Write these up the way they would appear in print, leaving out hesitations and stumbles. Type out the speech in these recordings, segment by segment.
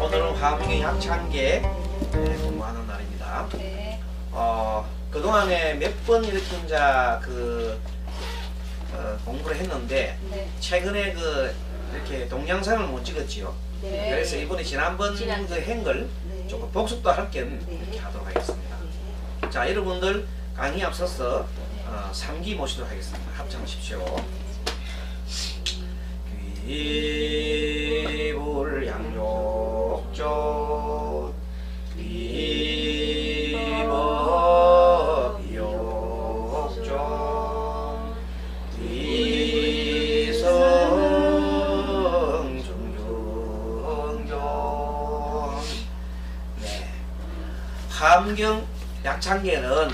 오늘은 화엄경 약창계 공부하는 날입니다. 네. 그동안에 몇 번 이렇게 이제 공부를 했는데 네. 최근에 이렇게 동영상을 못 찍었지요. 네. 그래서 이번에 지난번 그 행걸 네. 조금 복습도 할 겸 네. 이렇게 하도록 하겠습니다. 네. 자, 여러분들 강의 앞서서 3기 모시도록 하겠습니다. 합창하십시오. 귀불 양욕조 귀법 욕조 귀성 중중교. 네, 화엄경 약창계는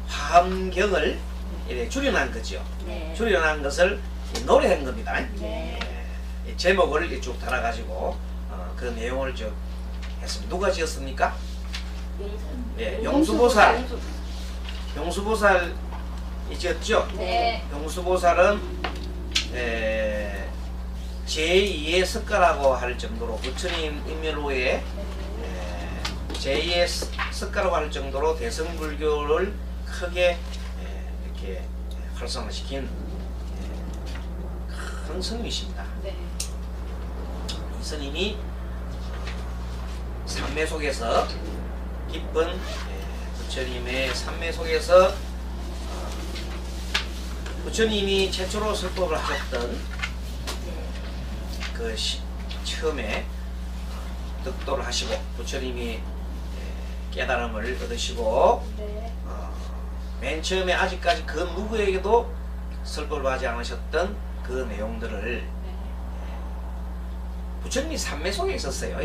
화엄경을 이렇게 줄여놓은 거죠. 네. 줄여놓은 것을 노래한 겁니다. 네. 제목을 쭉 달아가지고 그 내용을 쭉 했습니다. 누가 지었습니까? 네, 용수보살. 용수보살이 지었죠? 네. 용수보살은 제2의 석가라고 할 정도로 부처님 인멸 후에 제2의 석가라고 할 정도로 대승불교를 크게 이렇게 활성화시킨 큰 스님이십니다. 네. 이 스님이 삼매 속에서 깊은 부처님의 삼매 속에서 부처님이 최초로 설법을 하셨던 처음에 득도를 하시고 부처님이 깨달음을 얻으시고 네. 맨 처음에 아직까지 그 누구에게도 설법을 하지 않으셨던 그 내용들을 부처님이 삼매 속에 있었어요.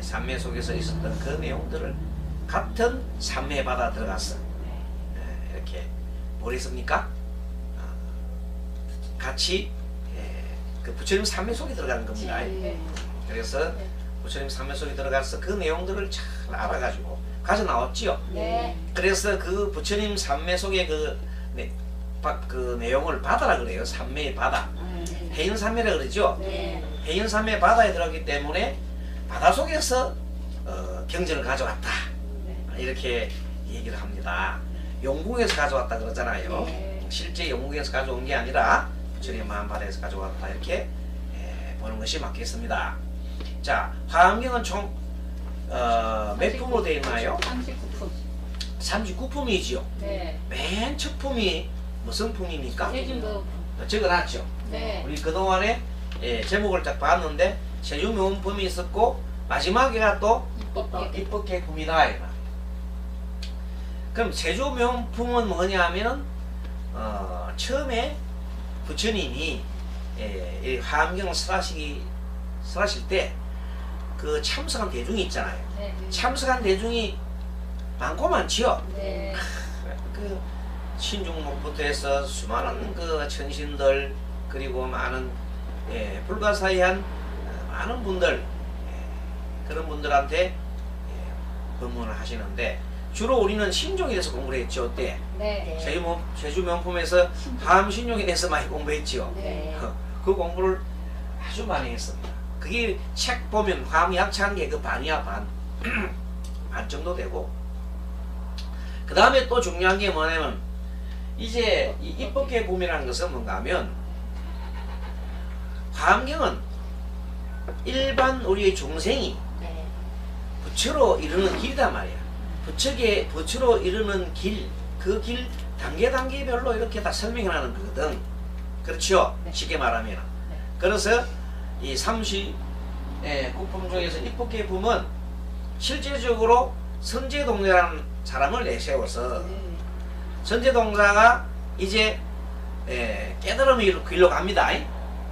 삼매 속에서 있었던 그 내용들을 같은 삼매 바다 들어갔어. 이렇게 뭘 했습니까? 같이 그 부처님 삼매 속에 들어가는 겁니다. 네. 그래서 부처님 삼매 속에 들어가서 그 내용들을 잘 알아가지고 가져 나왔지요. 네. 그래서 그 부처님 삼매 속에 그 내용을 바다라 그래요. 삼매의 바다. 해인삼매라 그러죠. 네. 해인삼매 바다에 들어가기 때문에 바다 속에서 경전을 가져왔다. 이렇게 얘기를 합니다. 용궁에서 가져왔다 그러잖아요. 네. 실제 용궁에서 가져온 게 아니라 부처님 마음바다에서 가져왔다. 이렇게 보는 것이 맞겠습니다. 자, 화엄경은 총 몇 품으로 되어 있나요? 39품. 39품이지요. 네. 맨 첫 품이 무슨 품입니까? 세준도. 적어놨죠. 네. 우리 그동안에 제목을 딱 봤는데 세주명품이 있었고 마지막에가 또 입법계품이다. 그럼 세주명품은 뭐냐면은 처음에 부처님이 이 화엄경을 설하실 때 그 참석한 대중이 있잖아요. 네. 참석한 대중이 많고 많지요. 네. 그 신중목부터 해서 수많은 그 천신들 그리고 많은 불가사의한 많은 분들 그런 분들한테 법문을 하시는데 주로 우리는 신종에 대해서 공부를 했죠. 어때? 네. 세주명품에서 화엄신종에 대해서 많이 공부했죠. 네. 그 공부를 아주 많이 했습니다. 그게 책 보면 화엄약창계 그 반이야 반. 반 정도 되고 그 다음에 또 중요한 게 뭐냐면 이제 이 입법계품이라는 것은 뭔가 하면 화엄경은 일반 우리의 중생이 네. 부처로 이르는 길이단 말이야. 부처로 이르는 길, 그 길 단계별로 이렇게 다 설명해놓는 거거든. 그렇죠? 네. 쉽게 말하면. 그래서 이 39품 중에서 입법계품은 실제적으로 선제동자라는 사람을 내세워서 선제동자가 이제 깨달음의 길로 갑니다.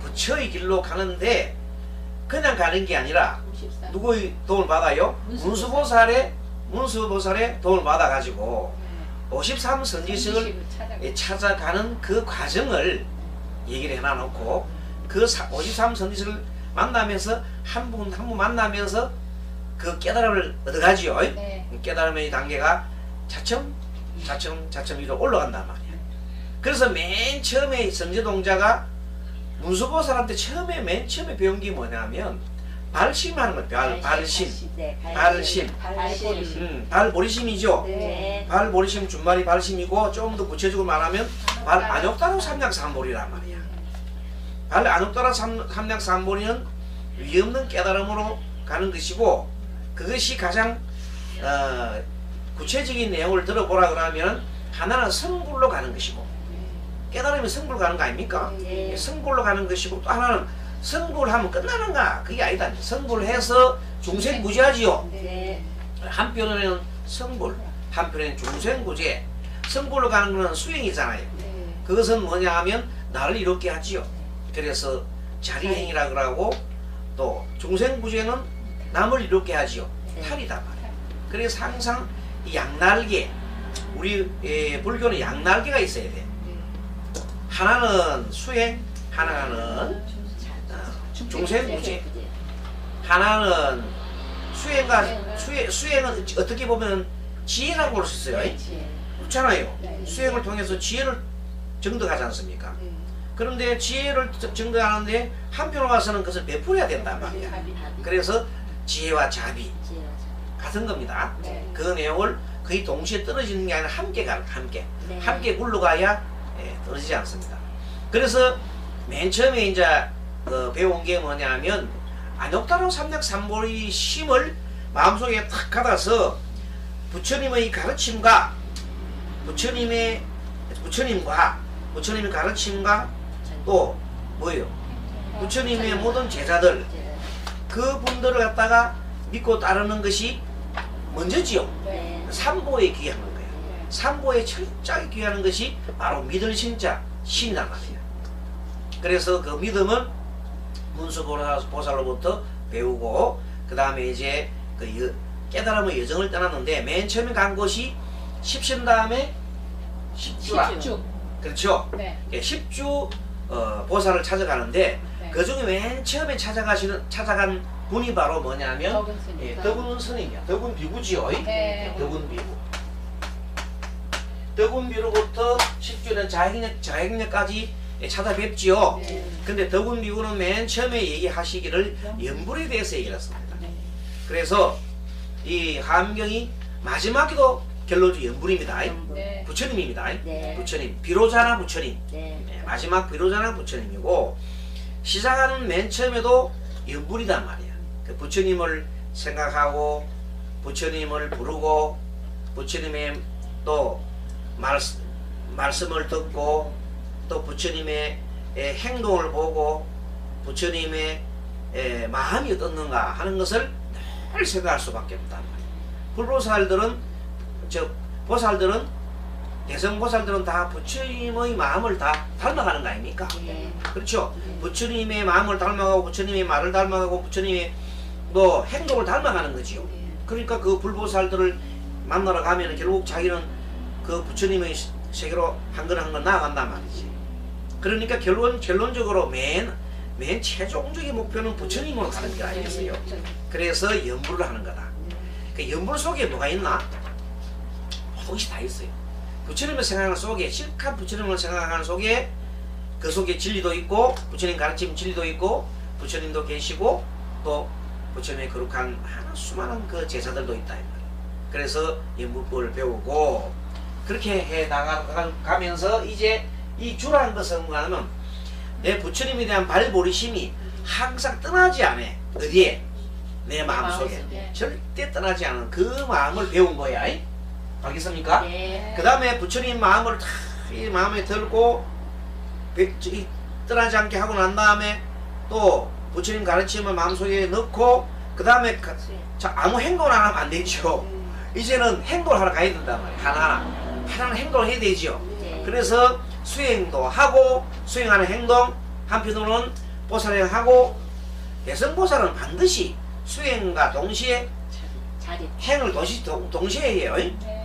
부처의 길로 가는데 그냥 가는 게 아니라 누구의 도움을 받아요? 문수보살의 도움을 받아가지고 53선지식을 찾아가는 그 과정을 얘기를 해놔놓고 그 53선지식을 만나면서 한 분 한 분 만나면서 그 깨달음을 얻어가지요. 네. 깨달음의 단계가 차츰 위로 올라간단 말이야. 그래서 맨 처음에 선제동자가 문수보살한테 맨 처음에 배운 게 뭐냐면 발심하는 거예요. 발심. 네, 발심. 발보리심이죠. 네. 발보리심 준말이 발심이고 좀 더 구체적으로 말하면 발안욕다로 삼약삼보리란 말이야. 발안욕다로 삼약삼보리는 위없는 깨달음으로 가는 것이고 그것이 가장 구체적인 내용을 들어보라 그러면 하나는 성불로 가는 것이고 깨달음이 성불 가는 거 아닙니까? 네. 성불로 가는 것이고 또 하나는 성불하면 끝나는가? 그게 아니다. 성불해서 중생구제하지요. 네. 한편에는 성불, 한편에는 중생구제. 성불로 가는 것은 수행이잖아요. 그것은 뭐냐 하면 나를 이롭게 하지요. 그래서 자리행이라 그러고 또 중생구제는 남을 이롭게 하지요. 탈이다 말이야. 그래서 항상 이 양날개, 우리 불교는 양날개가 있어야 돼. 하나는 수행, 하나는 중생구제. 하나는 수행은 어떻게 보면 지혜라고 볼 수 있어요. 그렇잖아요. 수행을 통해서 지혜를 정득하지 않습니까? 그런데 지혜를 정득하는데 한편으로 가서는 그것을 베풀어야 된단 말이야. 그래서 지혜와 자비 같은 겁니다. 그 내용을 거의 동시에 떨어지는 게 아니라 함께 가는 함께 굴러가야 떨어지지 않습니다. 그래서 맨 처음에 이제 배운 게 뭐냐면 안욕다로 삼약삼보리 심을 마음속에 탁 가다서 부처님의 가르침과 부처님의 가르침과 또 뭐예요? 부처님의 모든 제자들 그 분들을 갖다가 믿고 따르는 것이 먼저지요. 삼보에 귀하는 거예요. 삼보에 철저하게 귀하는 것이 바로 믿을 신자 신이란 말이에요. 그래서 그 믿음은 문수보살로부터 배우고 그 다음에 이제 그 깨달음의 여정을 떠났는데 맨 처음에 간 곳이 십신 다음에 십주. 그렇죠. 네. 십주 보살을 찾아가는데 네. 그 중에 맨 처음에 찾아간 분이 바로 뭐냐면 덕운 스님이야. 덕운 비구지요. 네. 덕운 비구. 덕운 비구부터 십주는 자행력까지 찾아뵙지요. 근데 덕운 비구는 맨 처음에 얘기하시기를 연불에 대해서 얘기를 했습니다. 그래서 이 화엄경이 마지막에도 결론이 연불입니다. 네. 부처님입니다. 네. 부처님. 비로자나 부처님. 네. 마지막 비로자나 부처님이고 시작하는 맨 처음에도 연불이단 말이야. 그 부처님을 생각하고 부처님을 부르고 부처님의 또 말씀을 듣고 또 부처님의 행동을 보고 부처님의 마음이 어떻는가 하는 것을 늘 생각할 수밖에 없단 말이야. 대성보살들은 다 부처님의 마음을 다 닮아가는 거 아닙니까? 그렇죠? 부처님의 마음을 닮아가고 부처님의 말을 닮아가고 부처님의 뭐 행동을 닮아가는 거지요. 그러니까 그 불보살들을 만나러 가면 결국 자기는 그 부처님의 세계로 한 걸 나아간단 말이지. 그러니까 결론적으로 맨 최종적인 목표는 부처님으로 가는 게 아니겠어요? 그래서 연불을 하는 거다. 그 연불 속에 뭐가 있나? 모든 것이 다 있어요. 부처님을 생각하는 속에, 실컷 부처님을 생각하는 속에 그 속에 진리도 있고 부처님 가르침 진리도 있고 부처님도 계시고 또 부처님의 거룩한 수많은 그 제자들도 있다. 그래서 연불법을 배우고 그렇게 해 나가면서 이제 이 주라는 것은 뭐냐면 내 부처님에 대한 발보리심이 항상 떠나지 않아. 어디에? 내 마음속에. 절대 떠나지 않은 그 마음을 배운 거야. 알겠습니까? 네. 그 다음에 부처님 마음을 이 마음에 들고 떠나지 않게 하고 난 다음에 또 부처님 가르침을 마음속에 넣고 그 다음에 아무 행동을 안 하면 안 되죠. 이제는 행동을 하러 가야 된단 말이에요. 하나는 행동을 해야 되죠. 그래서 수행도 하고 수행하는 행동 한편으로는 보살행하고 대성보살은 반드시 수행과 동시에 행을 동시에 해요.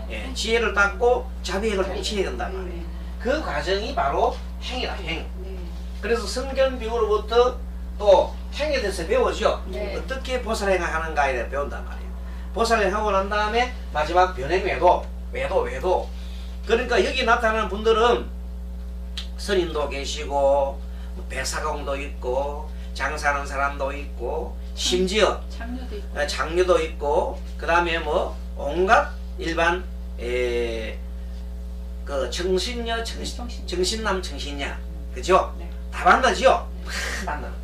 예, 지혜를 닦고 자비행을 동시에 해야 된단 말이에요. 그 과정이 바로 행이다. 행. 그래서 성견비구로부터 또 행에 대해서 배우죠. 어떻게 보살행을 하는가에 대해 배운단 말이에요. 보살행하고 난 다음에 마지막 변행외도 외도. 그러니까 여기 나타나는 분들은 스님도 계시고 배사공도 있고 장사하는 사람도 있고 심지어 장녀도 있고. 장녀도 있고 그 다음에 뭐 온갖 일반 그 정신녀 정신남 정신녀 그죠? 네. 다 만나죠? 다 만나는 거예요.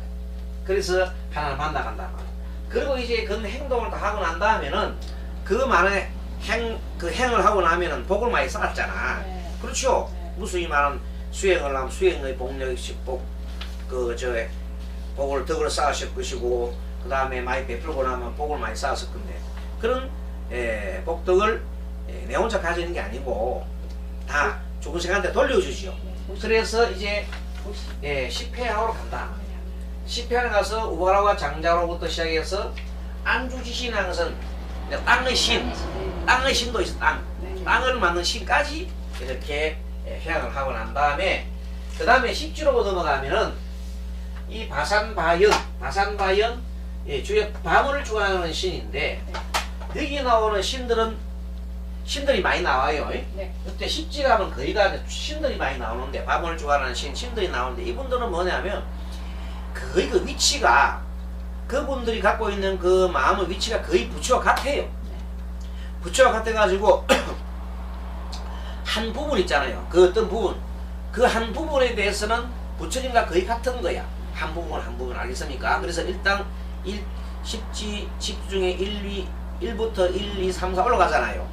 그래서 하나를 만나간다 말이에요. 그리고 이제 그 행동을 다 하고 난 다음에는 그 많은 그 행을 하고 나면은 복을 많이 쌓았잖아. 네. 그렇죠? 네. 무슨 이 말은 수행을 하면 수행의 복력식 복을 덕을 쌓으실 것이고 그 다음에 많이 베풀고 나면 복을 많이 쌓았을 건데 그런 복덕을 내 혼자 가지는 게 아니고 다 죽은 생한테 돌려주지요. 그래서 이제 10회하러 간다. 10회하러 가서 우바라와 장자로부터 시작해서 안주지신항선 땅의 신, 땅의 신도 있어. 땅을 만든 신까지 이렇게 회양을 하고 난 다음에 그 다음에 10지로 넘어가면은 이 바산바연 주요 밤을 주관하는 신인데 여기 나오는 신들이 많이 나와요. 네. 그때 10지 가면 거의 다 신들이 많이 나오는데 밤을 주관하는 신들이 나오는데 이분들은 뭐냐면 거의 그 위치가 그분들이 갖고 있는 그 마음의 위치가 거의 부처와 같아요. 부처와 같아가지고 한 부분 있잖아요. 그 어떤 부분 그 한 부분에 대해서는 부처님과 거의 같은 거야. 한 부분 알겠습니까? 그래서 일단 10지 중에 1부터 1, 2, 3, 4 올라가잖아요.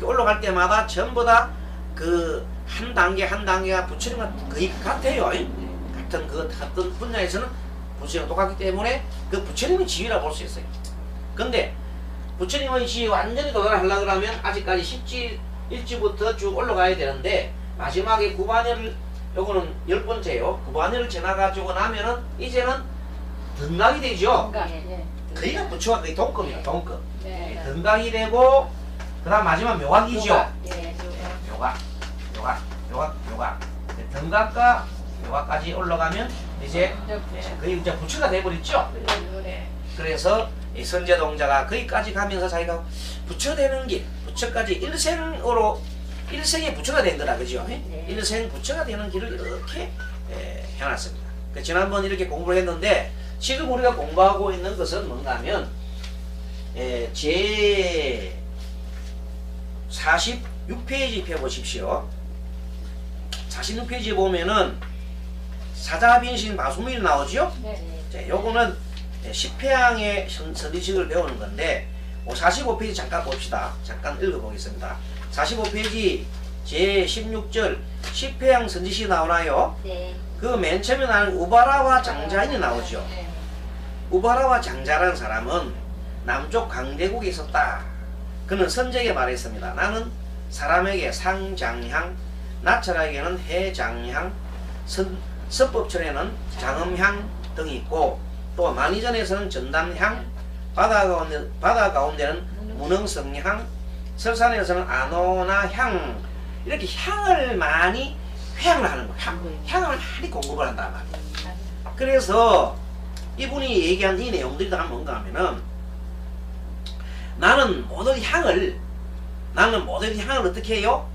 올라갈 때마다 전부 다 그 한 단계가 부처님과 거의 같아요. 같은 분야에서는 부처님과 똑같기 때문에 그 부처님의 지위라 볼 수 있어요. 근데 부처님의 지위 완전히 도달하려고 하면 아직까지 10지 1지부터 쭉 올라가야 되는데 마지막에 구반열을 요거는 10번째요. 구반열을 지나가지고 나면은 이제는 등각이 되죠. 거기가 부처와 거의 동급이에요. 동급. 네. 등각이 되고 그 다음 마지막 묘각이죠. 네. 묘각. 등각과 묘각까지 올라가면 이제 거의 이제 부처가 돼버렸죠. 그래서 이 선제동자가 거기까지 가면서 자기가 부처 되는 길, 부처까지 일생에 부처가 된 거다, 그죠? 일생 부처가 되는 길을 이렇게 해놨습니다. 지난번 이렇게 공부를 했는데 지금 우리가 공부하고 있는 것은 뭔가 하면 제 46페이지 펴보십시오. 46페이지 보면은 사자빈신 바수밀 나오죠? 자, 요거는 10회양의 선지식을 배우는 건데 45페이지 잠깐 봅시다. 잠깐 읽어보겠습니다. 45페이지 제16절 10회양 선지식이 나오나요? 네. 그 맨 처음에 나오는 우바라와 장자인이 나오죠. 우바라와 장자라는 사람은 남쪽 강대국에 있었다. 그는 선제에게 말했습니다. 나는 사람에게 상장향, 나찰에게는 해장향, 서법천에는 장음향 등이 있고 또 만이전에서는 전담향, 바다 가운데는 문흥성향, 설산에서는 아노나향 이렇게 향을 많이 회양을 하는 거예요. 향을 많이 공급을 한단 말이에요. 그래서 이분이 얘기한 이 내용들이 다 뭔가 하면은 나는 모든 향을 어떻게 해요?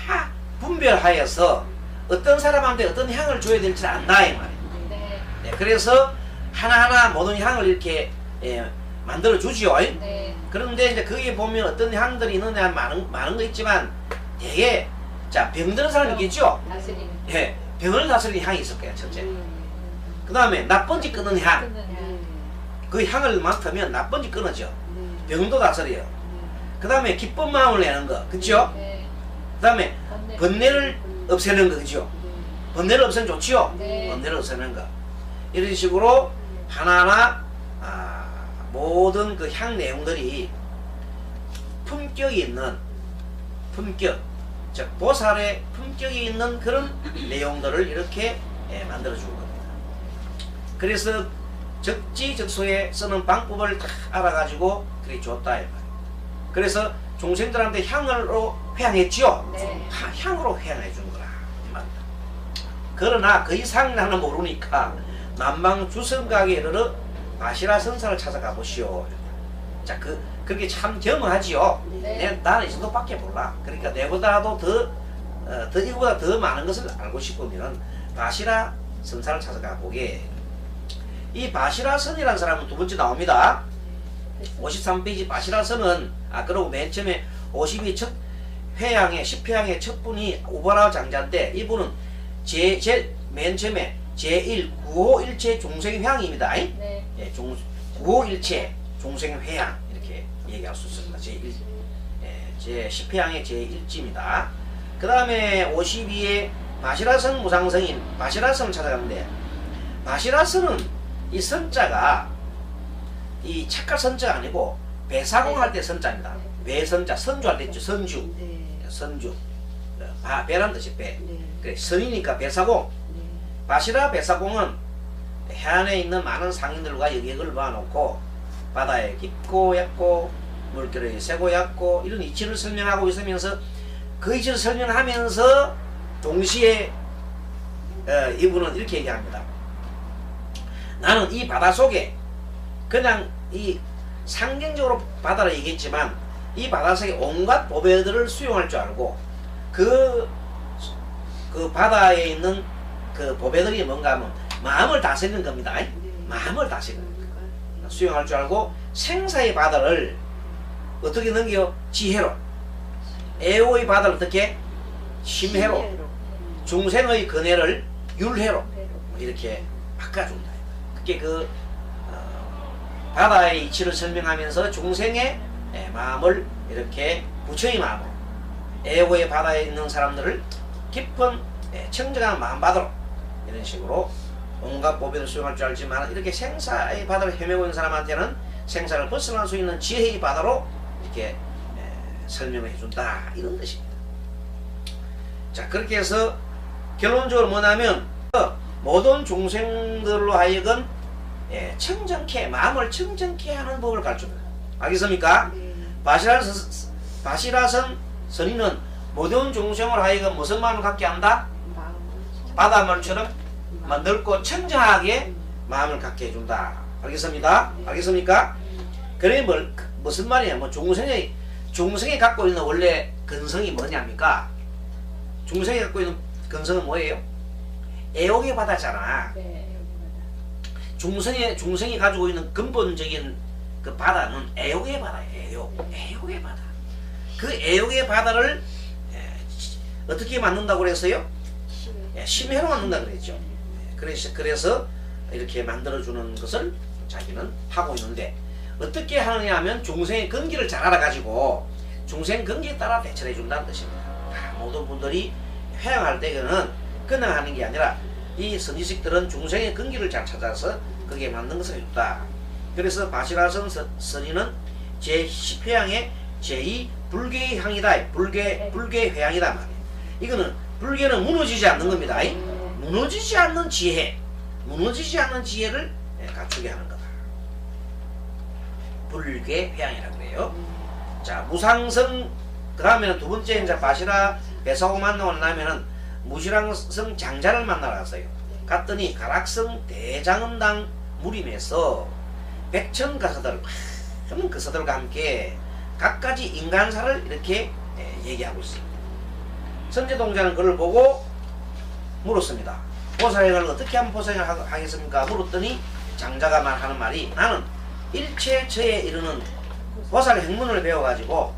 다 분별하여서 어떤 사람한테 어떤 향을 줘야 될지 안다 이 말이에요. 네, 그래서 하나하나 모든 향을 이렇게 만들어 주지요. 그런데 이제 거기에 보면 어떤 향들이 있느냐 많은 거 있지만 되게 자 병드는 사람이 있겠죠. 예, 병을 다스리는 향이 있을 거야 첫째. 그 다음에 나쁜 짓 끊는 향. 그 향을 맡으면 나쁜 짓 끊어져. 병도 다스려요. 그 다음에 기쁜 마음을 내는 거, 그쵸? 그 다음에 번뇌를 없애는 거, 그죠? 번뇌를 없애면 좋지요? 번뇌를 없애는 거. 이런 식으로 하나하나 모든 그 향 내용들이 품격이 있는 즉 보살의 품격이 있는 그런 내용들을 이렇게 만들어 주는 겁니다. 그래서 적지적소에 쓰는 방법을 다 알아가지고 그게 좋다 이 말이에요. 그래서 중생들한테 향으로 회양했지요. 향으로 회양해 준 거라 이 말입니다. 그러나 그 이상 나는 모르니까 남방주성각에 이르러 바시라 선사를 찾아가 보시오. 자, 그렇게 참 겸허하지요. 나는 이 정도밖에 몰라. 그러니까 내보다도 이거보다 더 많은 것을 알고 싶으면 바시라 선사를 찾아가 보게. 이 바시라선이라는 사람은 두 번째 나옵니다. 53페이지 바시라선은 그러고 맨 처음에 52 첫 회양의 10회양의 첫 분이 오바라 장자인데 이분은 맨 처음에 제1 구호일체 종생회양입니다. 네. 예, 구호일체 종생회양 이렇게 얘기할 수 있습니다. 제 10회양의 제1지입니다. 그 다음에 52에 바시라선 무상성인 바시라선을 찾아갔는데 바시라선은 이 선자가 이 착각 선자가 아니고 배사공 할 때 선자입니다. 배선자 선주 할 때 있죠. 선주 선주 배란 뜻이 배. 그래 선이니까 배사공. 바시라 배사공은 해안에 있는 많은 상인들과 여객을 모아놓고 바다에 깊고 얕고 물결이 세고 얕고 이런 이치를 설명하고 있으면서 그 이치를 설명하면서 동시에 이분은 이렇게 얘기합니다. 나는 이 바다 속에 그냥 이 상징적으로 바다를 얘기했지만 이 바다 속에 온갖 보배들을 수용할 줄 알고 그 바다에 있는 그 보배들이 뭔가 하면 마음을 다스리는 겁니다. 마음을 다스리는 겁니다. 수용할 줄 알고 생사의 바다를 어떻게 넘겨? 지혜로. 애호의 바다를 어떻게? 심혜로. 중생의 근혜를 율혜로 이렇게 바꿔준다. 그게 바다의 이치를 설명하면서 중생의 마음을 이렇게 부처의 마음으로 애호의 바다에 있는 사람들을 깊은 청정한 마음바다로 이런 식으로 온갖 보배를 수용할 줄 알지만 이렇게 생사의 바다를 헤매고 있는 사람한테는 생사를 벗어날 수 있는 지혜의 바다로 이렇게 설명을 해준다 이런 뜻입니다. 자 그렇게 해서 결론적으로 뭐냐면 모든 중생들로 하여금 청정케 마음을 청정케 하는 법을 가르칩니다. 알겠습니까? 바시라선 선인은 모든 중생을 하여금 무슨 마음을 갖게 한다? 바닷물처럼 넓고 청정하게 마음을 갖게 해준다. 알겠습니까? 알겠습니까? 그래 무슨 말이냐? 뭐 중생이 갖고 있는 원래 근성이 뭐냐입니까? 중생이 갖고 있는 근성은 뭐예요? 애욕의 바다잖아. 중생이 가지고 있는 근본적인 그 바다는 애욕의 바다예요. 애욕의 바다. 그 애욕의 바다를 어떻게 만든다고 그랬어요? 심해로 만든다 그랬죠. 그래서 이렇게 만들어주는 것을 자기는 하고 있는데 어떻게 하느냐 하면 중생의 근기를 잘 알아가지고 중생 근기에 따라 대처해 준다는 뜻입니다. 모든 분들이 회양할 때는 그냥 하는 게 아니라 이 선지식들은 중생의 근기를 잘 찾아서 거기에 맞는 것을 해줬다. 그래서 바시라선 선인은 제10회양의 제2 불교의 향이다. 불교의 회양이다 말이에요. 이거는 불교는 무너지지 않는 겁니다. 무너지지 않는 지혜를 갖추게 하는 거다. 불교의 회양이라고 그래요. 자 무상성 그 다음에는 두 번째 이제 바시라 배사고 만나고 나면은 무시랑성 장자를 만나러 갔어요. 갔더니 가락성 대장은당 무림에서 백천 가서들 많은 그서들과 함께 각가지 인간사를 이렇게 얘기하고 있습니다. 선제동자는 그를 보고 물었습니다. 보살행을 어떻게 하면 보살행을 하겠습니까? 물었더니 장자가 말하는 말이 나는 일체처에 이르는 보살 행문을 배워가지고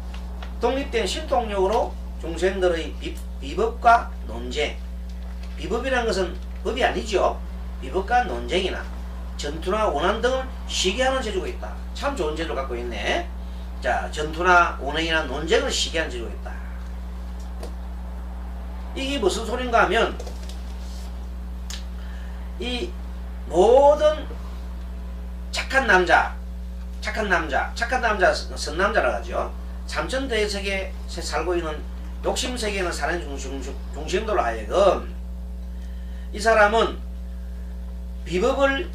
독립된 신통력으로 중생들의 비법과 논쟁, 비법이라는 것은 법이 아니죠. 비법과 논쟁이나 전투나 원한 등을 시게 하는 재주가 있다. 참 좋은 재주를 갖고 있네. 자, 전투나 원한이나 논쟁을 시게 하는 재주가 있다. 이게 무슨 소린가 하면 이 모든 착한 남자 선남자라 하죠. 삼천대sek에 살고 있는 욕심세계에는 사는 중심들로 하여금 이 사람은 비법을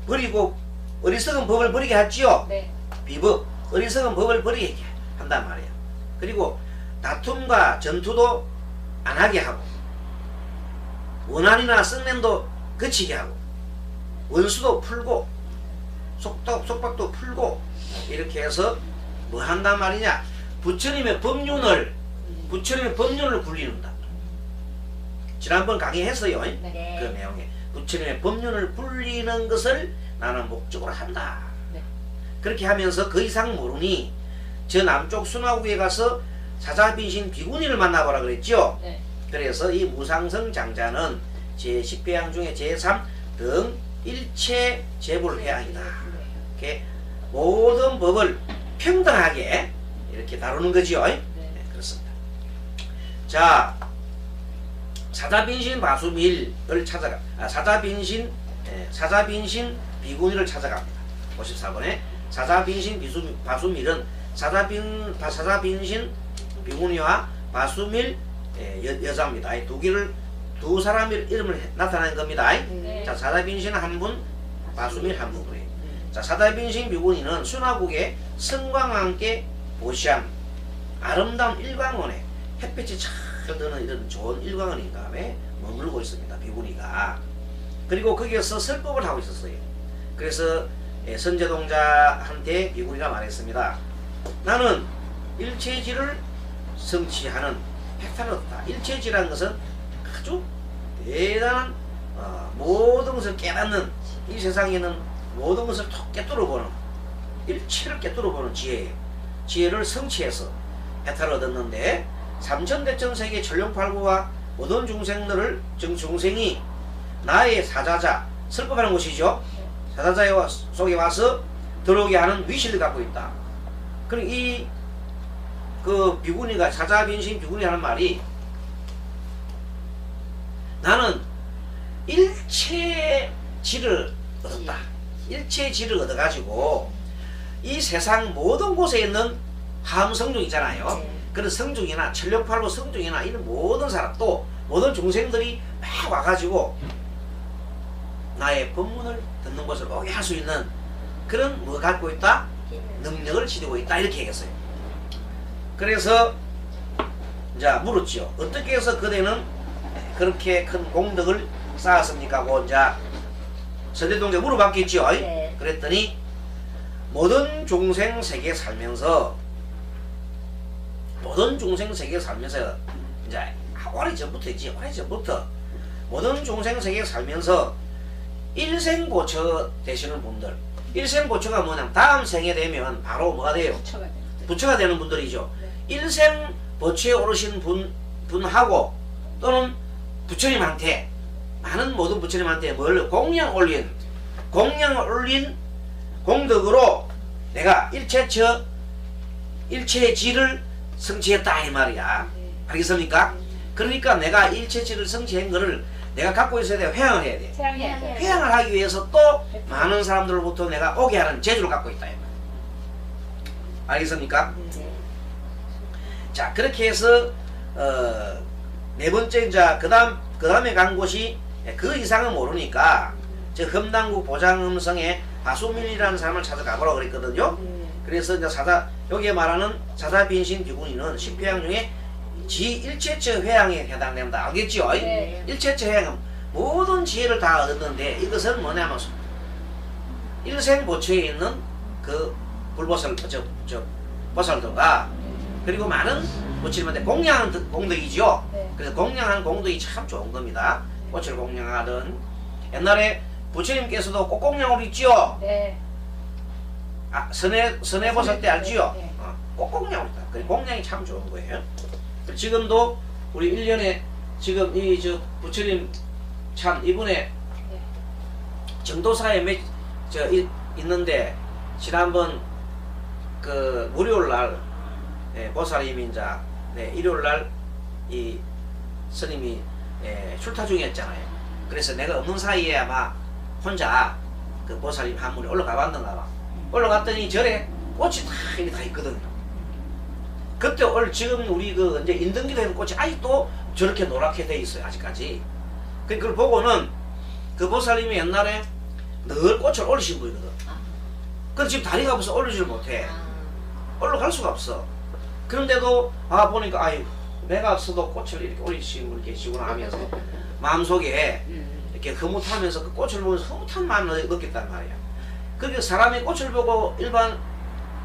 버리고 어리석은 법을 버리게 하지요. 네. 비법, 어리석은 법을 버리게 한단 말이에요. 그리고 다툼과 전투도 안 하게 하고 원한이나 썩냄도 그치게 하고 원수도 풀고 속박도 풀고 이렇게 해서 뭐 한단 말이냐? 부처님의 법륜을 굴리는다. 지난번 강의했어요. 네. 그 내용에 부처님의 법륜을 불리는 것을 나는 목적으로 한다. 네. 그렇게 하면서 그 이상 모르니 저 남쪽 순화국에 가서 사자빈신 비구니를 만나보라 그랬죠. 네. 그래서 이 무상성 장자는 제10회양 중에 제3 등 일체 재불회양이다. 이렇게 모든 법을 평등하게 이렇게 다루는 거죠. 네, 그렇습니다. 자, 사자빈신 바수밀을 찾아가, 사자빈신 비구니를 찾아갑니다. 54번에 사자빈신 바수밀은 사자빈신 비구니와 바수밀 여자입니다. 두 사람의 이름을 나타내는 겁니다. 네. 자, 사자빈신 한 분, 바수밀 한 분. 그래요. 자, 사자빈신 비구니는 순화국의 성광과 함께 보시한 아름다운 일광원에 햇빛이 잘 드는 이런 좋은 일광원인 다음에 머물고 있습니다. 비구니가. 그리고 거기에서 설법을 하고 있었어요. 그래서 선제동자한테 비구니가 말했습니다. 나는 일체지를 성취하는 팩타르다. 일체지라는 것은 아주 대단한 모든 것을 깨닫는, 이 세상에 있는 모든 것을 톡 깨뚫어보는, 일체를 깨뚫어보는 지혜를 성취해서 팩타를 얻었는데, 삼천대천 세계 전룡팔구와 모든 중생이 나의 사자자, 설법하는 곳이죠. 사자자 속에 와서 들어오게 하는 위시를 갖고 있다. 그리고 그 비구니가, 사자빈신 비구니 하는 말이, 나는 일체지를 얻었다. 일체지를 얻어가지고 이 세상 모든 곳에 있는 함성중 있잖아요. 그런 성중이나 천룡팔구 성중이나 이런 모든 사람, 또 모든 중생들이 막 와가지고 나의 법문을 듣는 것을 오게 할 수 있는 그런 뭐 갖고 있다? 능력을 지니고 있다. 이렇게 얘기했어요. 그래서 이제 물었죠. 어떻게 해서 그대는 그렇게 큰 공덕을 쌓았습니까? 하고 이제 선대동자 물어봤겠죠. 네. 그랬더니 모든 중생 세계에 살면서 이제 오래전부터 모든 중생 세계에 살면서 일생보처 되시는 분들, 일생보처가 뭐냐면 다음 생에 되면 바로 뭐가 돼요? 부처가 되는 분들이죠. 네. 일생보처에 오르신 분하고 또는 부처님한테, 많은 모든 부처님한테 뭘 공양을 올린 공덕으로 내가 일체지를 성취했다 이 말이야. 알겠습니까? 그러니까 내가 일체지를 성취한 거를 내가 갖고 있어야 돼. 회양을 해야 돼. 회양을 하기 위해서 또 많은 사람들로부터 내가 오게 하는 재주를 갖고 있다 이 말. 알겠습니까? 자, 그렇게 해서 네 번째, 이제 그 다음에 간 곳이, 그 이상은 모르니까 저 험당국 보장음성에 바수밀이라는 사람을 찾아가보라고 그랬거든요. 그래서 이제 여기에 말하는 사자빈신 비구니는 10회양 중에 일체처 회양에 해당된다. 알겠죠? 네. 일체처 회양은 모든 지혜를 다 얻었는데, 이것은 뭐냐면 일생보처에 있는 그 불보살, 보살들과 그리고 많은 부처님한테 공양하는 공덕이죠. 네. 그래서 공양하는 공덕이 참 좋은 겁니다. 꽃을 공양하든, 옛날에 부처님께서도 꽃공양을 있죠. 네. 선해보살 때 알지요? 네. 꽃공양을 있다. 그 공양이 참 좋은 거예요. 지금도 우리 1년에 지금 부처님 참 이분의 정도사에 있는데, 지난번 그 월요일날 보살님이 이제 일요일날 이 스님이 출타 중이었잖아요. 그래서 내가 없는 사이에 아마 혼자 그 보살님 한 분이 올라가 봤는가 봐. 올라갔더니 절에 꽃이 다 있거든요. 그때 지금 우리 그 이제 인등기도 있는 꽃이 아직도 저렇게 노랗게 돼 있어요. 아직까지. 그걸 보고는 그 보살님이 옛날에 늘 꽃을 올리신 분이거든. 근데 지금 다리가 없어서 올리지를 못해. 올라갈 수가 없어. 그런데도 보니까 내가 없어도 꽃을 이렇게 올리시는 분이 계시구나 하면서 마음속에 이렇게 흐뭇하면서 그 꽃을 보면서 흐뭇한 마음을 느꼈단 말이야. 그렇게 사람이 꽃을 보고 일반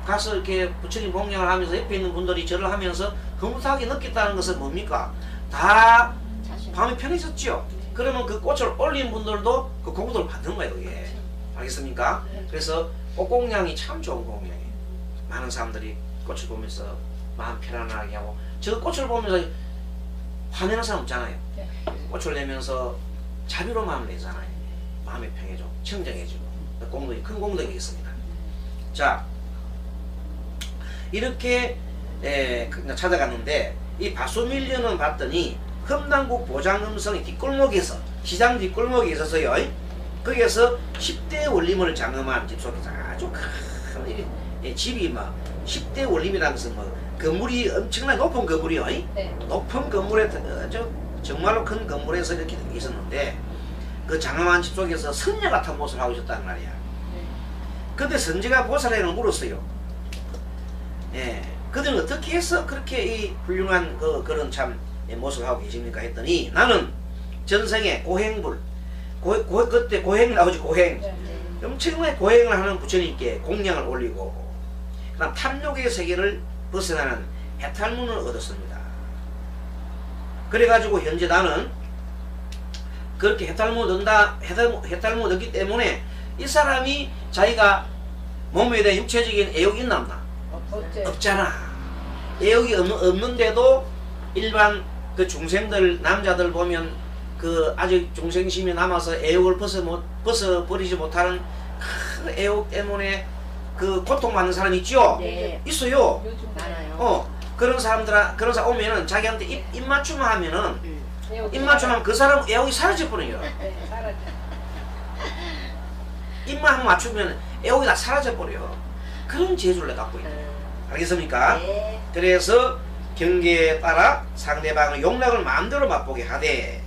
가서 이렇게 부처님 공양을 하면서 옆에 있는 분들이 절을 하면서 흐뭇하게 느꼈다는 것은 뭡니까? 다 마음이 편해졌죠. 그러면 그 꽃을 올린 분들도 그 공덕을 받는 거예요. 그게. 알겠습니까? 그래서 꽃공양이 참 좋은 공양이에요. 많은 사람들이 꽃을 보면서 마음 편안하게 하고, 저 꽃을 보면서 화내는 사람 없잖아요. 꽃을 내면서 자비로 마음을 내잖아요. 마음이 평해져, 청정해지고, 공덕이 큰 공덕이 있습니다. 자, 이렇게 찾아갔는데 이 바소밀리언은 봤더니 흠남국 보장음성의 뒷골목에서, 시장 뒷골목에 있어서요, 거기에서 10대 원림을 장엄한 집 속에서 아주 큰 집이 막 10대 원림이라는 것은 뭐 건물이 엄청나게 높은 건물이요. 네. 높은 건물에 정말로 큰 건물에서 이렇게 있었는데 그 장엄한 집 속에서 선녀 같은 모습을 하고 있었단 말이야. 근데 선지가 보살에는 물었어요. 예, 그들은 어떻게 해서 그렇게 이 훌륭한 그런 참 모습을 하고 계십니까 했더니, 나는 전생에 고행불, 그때 고행 나오지, 고행. 엄청나게 고행을 하는 부처님께 공양을 올리고, 그 다음 탐욕의 세계를 벗어나는 해탈문을 얻었습니다. 그래가지고 현재 나는 그렇게 해탈문을 얻기 때문에 이 사람이 자기가 몸에 대한 육체적인 애욕이 있나 없나? 없잖아. 애욕이 없는데도 일반 그 중생들, 남자들 보면 그 아직 중생심이 남아서 애욕을 벗어버리지 못하는 큰 애욕 때문에 그 고통받는 사람 있죠? 네. 있어요. 많아요. 그런 사람 오면은 자기한테 입 맞춤 하면은, 입 맞춤 하면 그 사람 애욕이 사라져버려요. 네, 사라져. 입만 한번 맞추면 애욕이 다 사라져버려. 그런 재주를 갖고 있다. 알겠습니까? 네. 그래서 경계에 따라 상대방의 용락을 마음대로 맛보게 하되,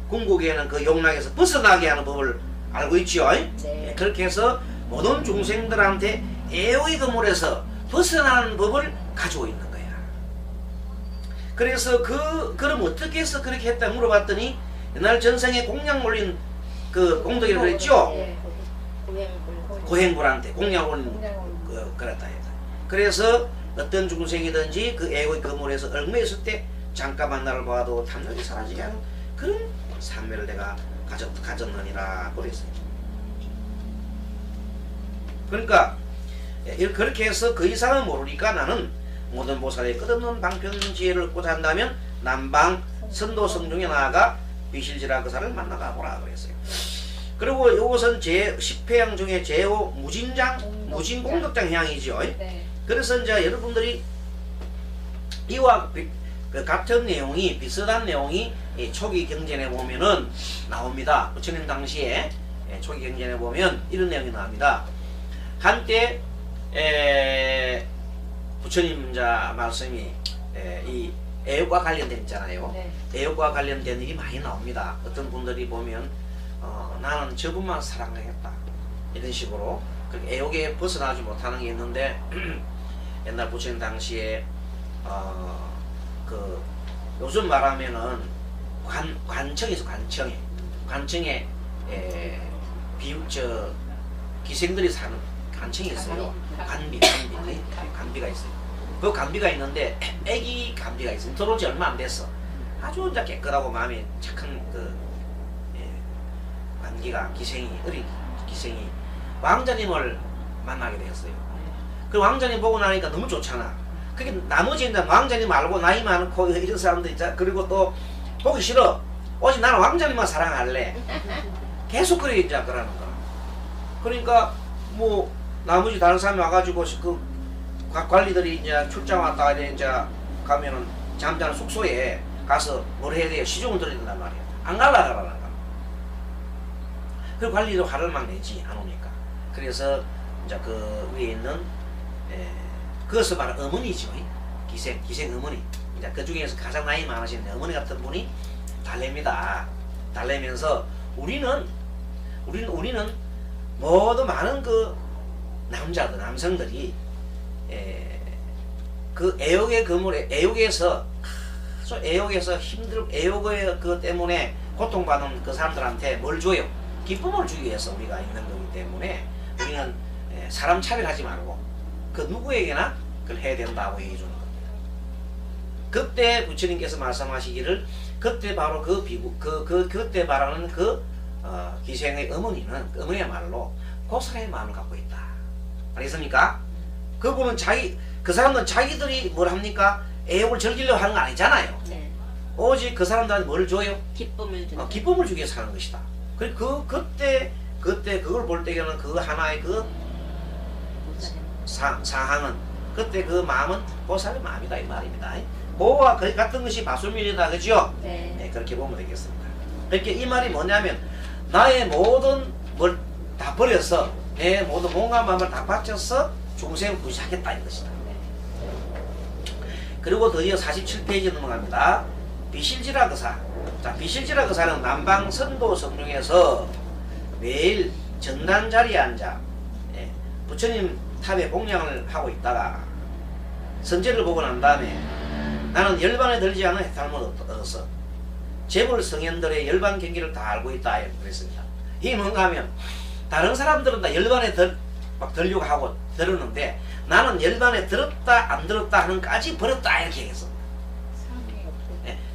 궁극에는 그 용락에서 벗어나게 하는 법을 알고 있죠. 네. 그렇게 해서 모든 중생들한테 애욕의 그물에서 벗어나는 법을 가지고 있는 거야. 그래서 그럼 어떻게 해서 그렇게 했다 물어봤더니, 옛날 전생에 공양 올린 그 공덕이라고 그랬죠. 네. 고행불한테 공양 올린 그랬다 했다. 그래서 어떤 중생이든지 그 애욕의 그물에서 얽매였을 때 잠깐만 나를 봐도 탐욕이 사라지게 하는 그런 삼매를 내가 가졌느니라 그랬어요. 그러니까 그렇게 해서 그 이상은 모르니까 나는 모든 보살의 끝없는 방편지혜를 얻고자 한다면 남방 선도성 중에 나아가 비실지라 그 사를 만나가 보라 그랬어요. 그리고 이것은 제10회향 중에 제5 무진공덕장 향이죠. 네. 그래서 이제 여러분들이 이와 그 같은 내용이, 비슷한 내용이 초기 경전에 보면은 나옵니다. 부처님 당시에 초기 경전에 보면 이런 내용이 나옵니다. 한때 부처님 말씀이 이 애욕과 관련된 있잖아요. 네. 애욕과 관련된 일이 많이 나옵니다. 어떤 분들이 보면 나는 저분만 사랑하겠다 이런 식으로 애욕에 벗어나지 못하는 게 있는데 옛날 부처님 당시에 그 요즘 말하면은 관청에 있어. 관청에 기생들이 사는 관청이 있어요. 간비가 있어요. 그 간비가 있는데 애기 간비가 있어요. 들어온 지 얼마 안 됐어. 아주 이제 깨끗하고 마음이 착한 관기가 어린 기생이 왕자님을 만나게 되었어요. 그 왕자님 보고 나니까 너무 좋잖아. 그게 나머지 이제 왕자님 말고 나이 많고 이런 사람들 있잖아. 그리고 또 보기 싫어. 오직 나는 왕자님만 사랑할래. 계속 그래 이제 그러는 거야. 그러니까 뭐 나머지 다른 사람이 와가지고 그 관리들이 이제 출장 왔다가 이제 가면은 잠자는 숙소에 가서 뭘 해야 돼요? 시중을 들어야 된단 말이야. 안 가라는 거야. 그 관리도 화를 막 내지 안 오니까. 그래서 이제 그 위에 있는 그것을 말하는 어머니죠. 기생 어머니. 이제 그 중에서 가장 나이 많으신 어머니 같은 분이 달랩니다. 달래면서 우리는 모두 많은 그 남성들이 그 애욕의 그물에 애욕에서 애욕의 그 때문에 고통받는 그 사람들한테 뭘 줘요? 기쁨을 주기 위해서 우리가 있는 거기 때문에 우리는 사람 차별하지 말고 그 누구에게나 그걸 해야 된다고 얘기해 주는 겁니다. 그때 부처님께서 말씀하시기를 그때 바로 그때 말하는 기생의 어머니야말로 보살의 마음을 갖고 있다. 알겠습니까? 그분은 그 사람은 자기들이 뭘 합니까? 애욕을 즐기려고 하는 거 아니잖아요. 네. 오직 그 사람들한테 뭘 줘요? 기쁨을 준다. 기쁨을 주기 위해서 하는 것이다. 그때 그걸 볼 때에는 그 하나의 상황은 그때 그 마음은 보살의 마음이다 이 말입니다. 그와 같은 것이 바술밀이다, 그죠? 네. 네, 그렇게 보면 되겠습니다. 그렇게 이 말이 뭐냐면 나의 모든 걸 다 버려서 내 모든 몸과 마음을 다 바쳐서 중생을 구시하겠다 이 것이다. 그리고 드디어 47페이지 넘어갑니다. 비실지라 그사. 자, 비실지라 그사는 남방 선도 성중에서 매일 전단 자리에 앉아 부처님 탑에 공양을 하고 있다가 선제를 보고 난 다음에 나는 열반에 들지 않은 해탈을 얻었어. 재벌 성현들의 열반 경기를 다 알고 있다 그랬습니다. 이게 뭔가 하면 다른 사람들은 다 열반에 막 들려고 하고 들었는데 나는 열반에 들었다 안 들었다 하는까지 버렸다 이렇게 얘기했습니다.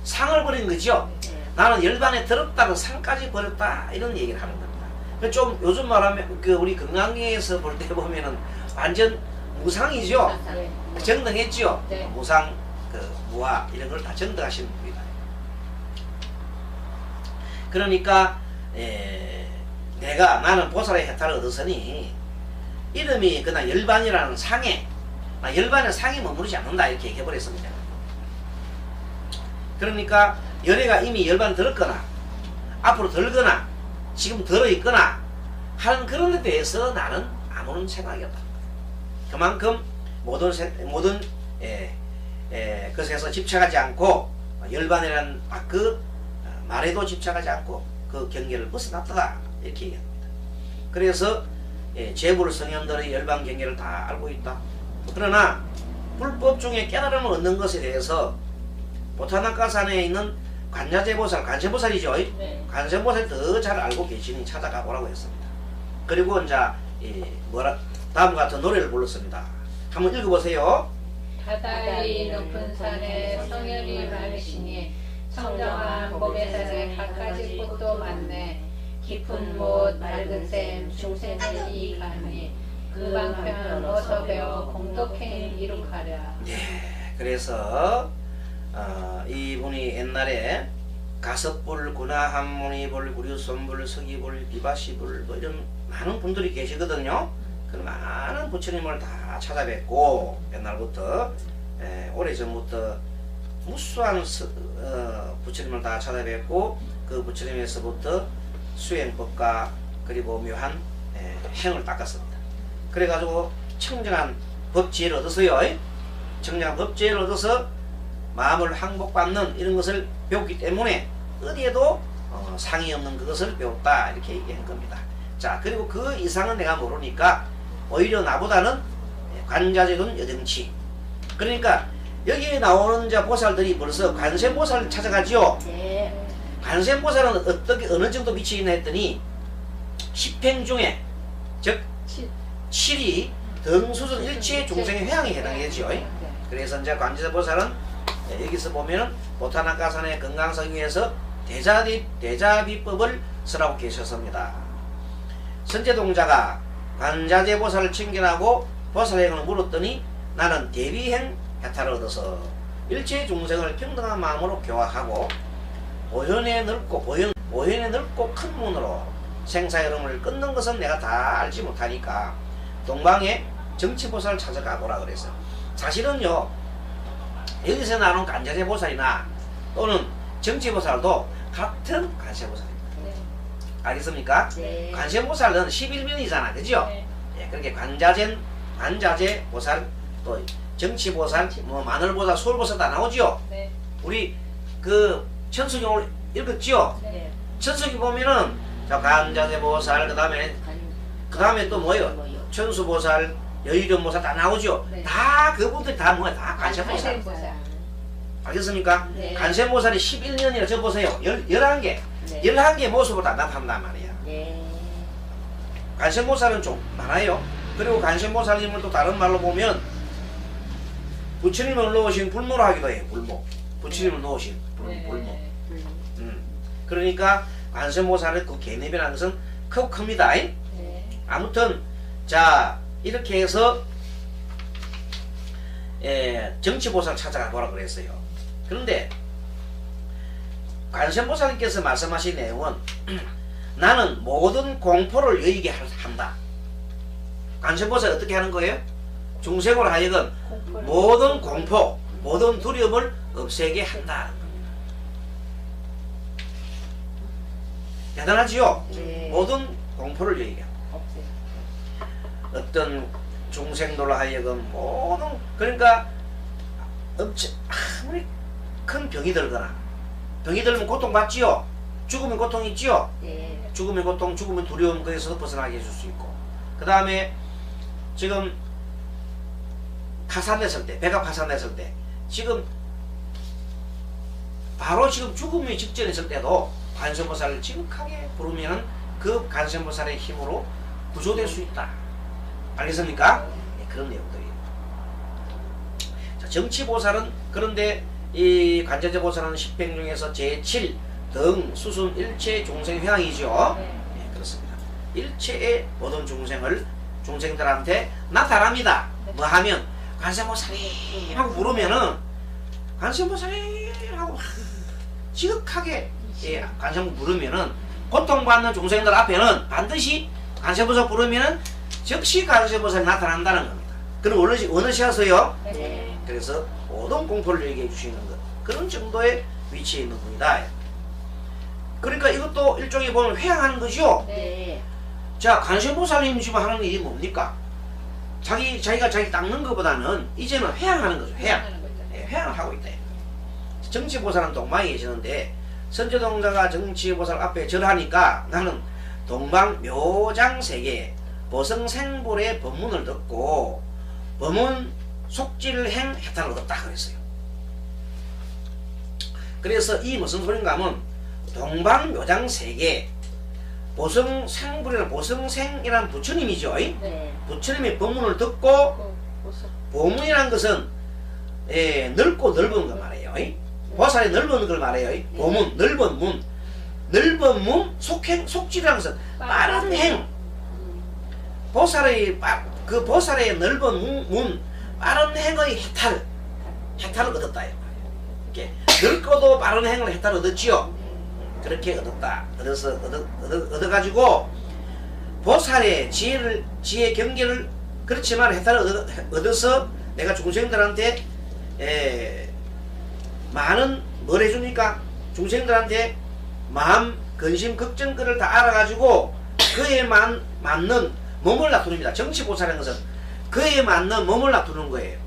상을 버린 거죠. 나는 열반에 들었다고 상까지 버렸다 이런 얘기를 하는 겁니다. 좀 요즘 말하면 우리 건강에서 볼 때 보면은 완전 무상이죠. 정등했죠. 네. 무상, 무아 이런 걸 다 정등하시는 분이다. 그러니까 나는 보살의 해탈을 얻었으니 이름이 그냥 열반이라는 상에 열반의 상에 머무르지 않는다 이렇게 얘기해버렸습니다. 그러니까 열애가 이미 열반 들었거나 앞으로 들거나 지금 들어있거나 하는 그런 데 대해서 나는 아무런 생각이 없다. 그만큼 모든 것에서 집착하지 않고 열반이라는 말에도 집착하지 않고 그 경계를 벗어났다 이렇게 얘기합니다. 그래서 재불 성현들의 열반 경계를 다 알고 있다. 그러나 불법 중에 깨달음을 얻는 것에 대해서 보타나카산에 있는 관자재보살, 관세보살이죠. 네. 관세보살이 더 잘 알고 계시니 찾아가 보라고 했습니다. 그리고 이제 다음과 같은 노래를 불렀습니다. 한번 읽어보세요. 바다의 높은 산에 성현이 많으시니 청정한 목에살에 갖가지 꽃도 많네. 깊은 곳 맑은 샘 중생을 이익하니 그 방편 어서 배워 공덕행 이룩하랴. 네, 그래서 이분이 옛날에 가섭불, 군하한문이불, 구류손불, 서기불, 비바시불 뭐 이런 많은 분들이 계시거든요. 그 많은 부처님을 다 찾아뵙고 옛날부터 오래전부터 무수한 부처님을 다 찾아뵙고 그 부처님에서부터 수행법과 그리고 묘한 행을 닦았습니다. 그래가지고 청정한 법지혜를 얻었어요. 청정한 법지혜를 얻어서 마음을 항복받는 이런 것을 배웠기 때문에 어디에도 상이 없는 그것을 배웠다 이렇게 얘기한 겁니다. 자, 그리고 그 이상은 내가 모르니까 오히려 나보다는 관자재군 여등치. 그러니까 여기에 나오는 보살들이 벌써 관세보살을 찾아가죠. 네. 관세보살은 어느 정도 위치에 있나 했더니 10행 중에 즉 7이 등수준 일체의 중생의 회양에 해당되죠. 그래서 이제 관세보살은 여기서 보면은 보타나카산의 건강성 위에서 대자비법을 쓰라고 계셨습니다. 선제동자가 관자재보살을 칭견하고 보살행을 물었더니 나는 대비행 해탈을 얻어서 일체의 중생을 평등한 마음으로 교화하고 보현에 넓고 큰 문으로 생사의 흐름을 끊는 것은 내가 다 알지 못하니까 동방에 정치보살을 찾아가보라 그랬어요. 사실은요 여기서 나오는 관자재보살이나 또는 정치보살도 같은 관세보살입니다. 네. 알겠습니까? 네. 관세보살은 11면이잖아, 그죠? 네. 예, 그렇게 관자재보살, 또 정치보살, 뭐 마늘보살, 소울보살 다 나오죠? 네. 우리 그 천수경을 읽었죠? 네. 천수기 보면은 관자재보살, 그 다음에 또 뭐예요? 천수보살, 여의련보살 다 나오죠? 네. 다 그분들이 다 뭐야? 다 관세보살. 알겠습니까? 네. 관세보살이 11년이라 저 보세요. 11개. 네. 11개 모습으로 다 나타난단 말이야. 네. 관세보살은 좀 많아요. 그리고 관세보살님을 또 다른 말로 보면 부처님을 놓으신 불모로 하기도 해요. 불모. 부처님을 놓으신 불모. 네. 그러니까 관세음보살의 그 개념이라는 것은 크고 큽니다. 네. 아무튼 자 이렇게 해서 정치보살 찾아가 보라 그랬어요. 그런데 관세음보살님께서 말씀하신 내용은 나는 모든 공포를 여의게 한다. 관세음보살 어떻게 하는 거예요? 중생으로 하여금 모든 공포, 모든 두려움을 없애게 한다. 대단하지요? 네. 모든 공포를 여의게 한다. 없어요. 어떤 중생들로 하여금 모든 그러니까 아무리 큰 병이 들거나 병이 들면 고통받지요. 죽으면 고통이 있지요. 네. 죽으면 고통, 죽으면 두려움 거기서도 벗어나게 해줄 수 있고 그 다음에 지금 파산됐을 때 배가 파산됐을 때 지금 바로 지금 죽음이 직전에 있을 때도 관세음보살을 지극하게 부르면은 그 관세음보살의 힘으로 구조될 수 있다. 알겠습니까? 네, 그런 내용들이에요. 자, 정치보살은 그런데 이 관제제보살은 십행 중에서 제7 등 수순 일체 중생 회항이죠. 네. 네, 그렇습니다. 일체의 모든 중생들한테 나타납니다. 네. 뭐 하면 관세음보살이 하고 부르면은 관세음보살이 하고 막 지극하게 관세음보살 부르면은 고통받는 중생들 앞에는 반드시 관세음보살 부르면은 즉시 관세음보살이 나타난다는 겁니다. 그럼 원하셔서요. 네. 그래서 모든 공포를 얘기해 주시는 것 그런 정도의 위치에 있는 분이다. 그러니까 이것도 일종의 보면 회항하는 거죠. 네. 자, 관세음보살님 지금 하는 일이 뭡니까? 자기가 자기 닦는 것보다는 이제는 회항하는 거죠. 회항. 하는 거죠. 네, 회항을 하고 있다. 정치보살은 동방에 계시는데 선조동자가 정치보살 앞에 절하니까 나는 동방묘장세계 보성생불의 법문을 듣고 법문 속질행 해탈을 얻었다 그랬어요. 그래서 이 무슨 소린가 하면 동방묘장세계 보성생불이라는 보성생이라는 부처님이죠. 네. 부처님의 법문을 듣고 보석. 보문이라는 것은 넓고 넓은 걸 말해요. 보살이 넓은 걸 말해요. 보문, 넓은 문. 넓은 문, 속질이라는 것은 빠른 행. 보살의 넓은 문, 빠른 행의 해탈을 얻었다. 이렇게 넓고도 빠른 행을 해탈을 얻었지요. 그렇게 얻어가지고 보살의 지혜 경계를 그렇지만 해탈을 얻어서 내가 중생들한테 많은 뭘 해줍니까? 중생들한테 마음, 근심, 걱정거를 다 알아가지고 그에 맞는 몸을 놔두릅니다. 정치보살이라는 것은 그에 맞는 몸을 놔두는 거예요.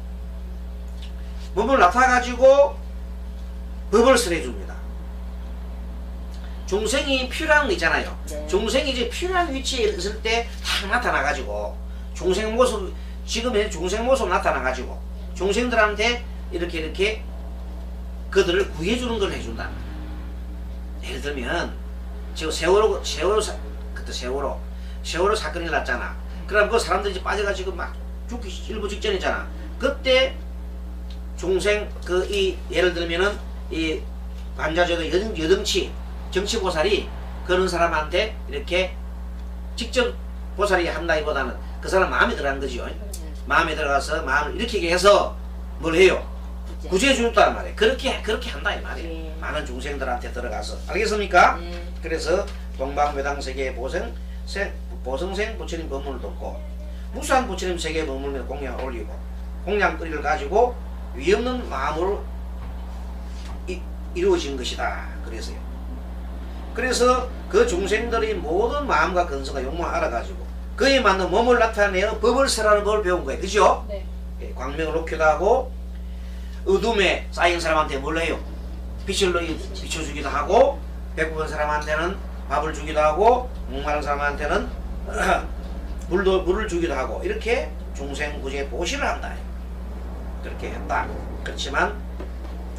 몸을 놔타가지고 법을 설해줍니다. 중생이 필요한 거 있잖아요. 네. 중생이 이제 필요한 위치에 있을 때 딱 나타나가지고 중생 모습 지금의 중생 모습 나타나가지고 중생들한테 이렇게 그들을 구해주는 걸 해준다. 예를 들면 지금 세월호 사건이 났잖아. 그럼 그 사람들이 이제 빠져가지고 막 죽기 일부 직전이잖아. 그때 중생 예를 들면은 이 관자제도 여등치 정치보살이 그런 사람한테 이렇게 직접 보살이 한다기보다는 그 사람 마음에 들어간 거죠. 마음에 들어가서 마음을 일으키게 해서 뭘 해요? 구제해 준다는 말이에요. 그렇게 한다 이 말이에요. 네. 많은 중생들한테 들어가서 알겠습니까? 네. 그래서 동방묘당세계의 보성생 부처님 법문을 듣고 무수한 부처님 세계의 법문을 공양을 올리고 공양거리를 가지고 위없는 마음으로 이루어진 것이다. 그래서 그 중생들의 모든 마음과 근성과 욕망을 알아가지고 그에 맞는 몸을 나타내어 법을 설하는 걸 배운 거예요. 그죠? 네. 광명을 놓기도 하고 어둠에 쌓인 사람한테 뭘 해요? 빛을 비춰주기도 하고 배고픈 사람한테는 밥을 주기도 하고 목마른 사람한테는 물을 주기도 하고 이렇게 중생구제 보시를 한다. 그렇게 했다. 그렇지만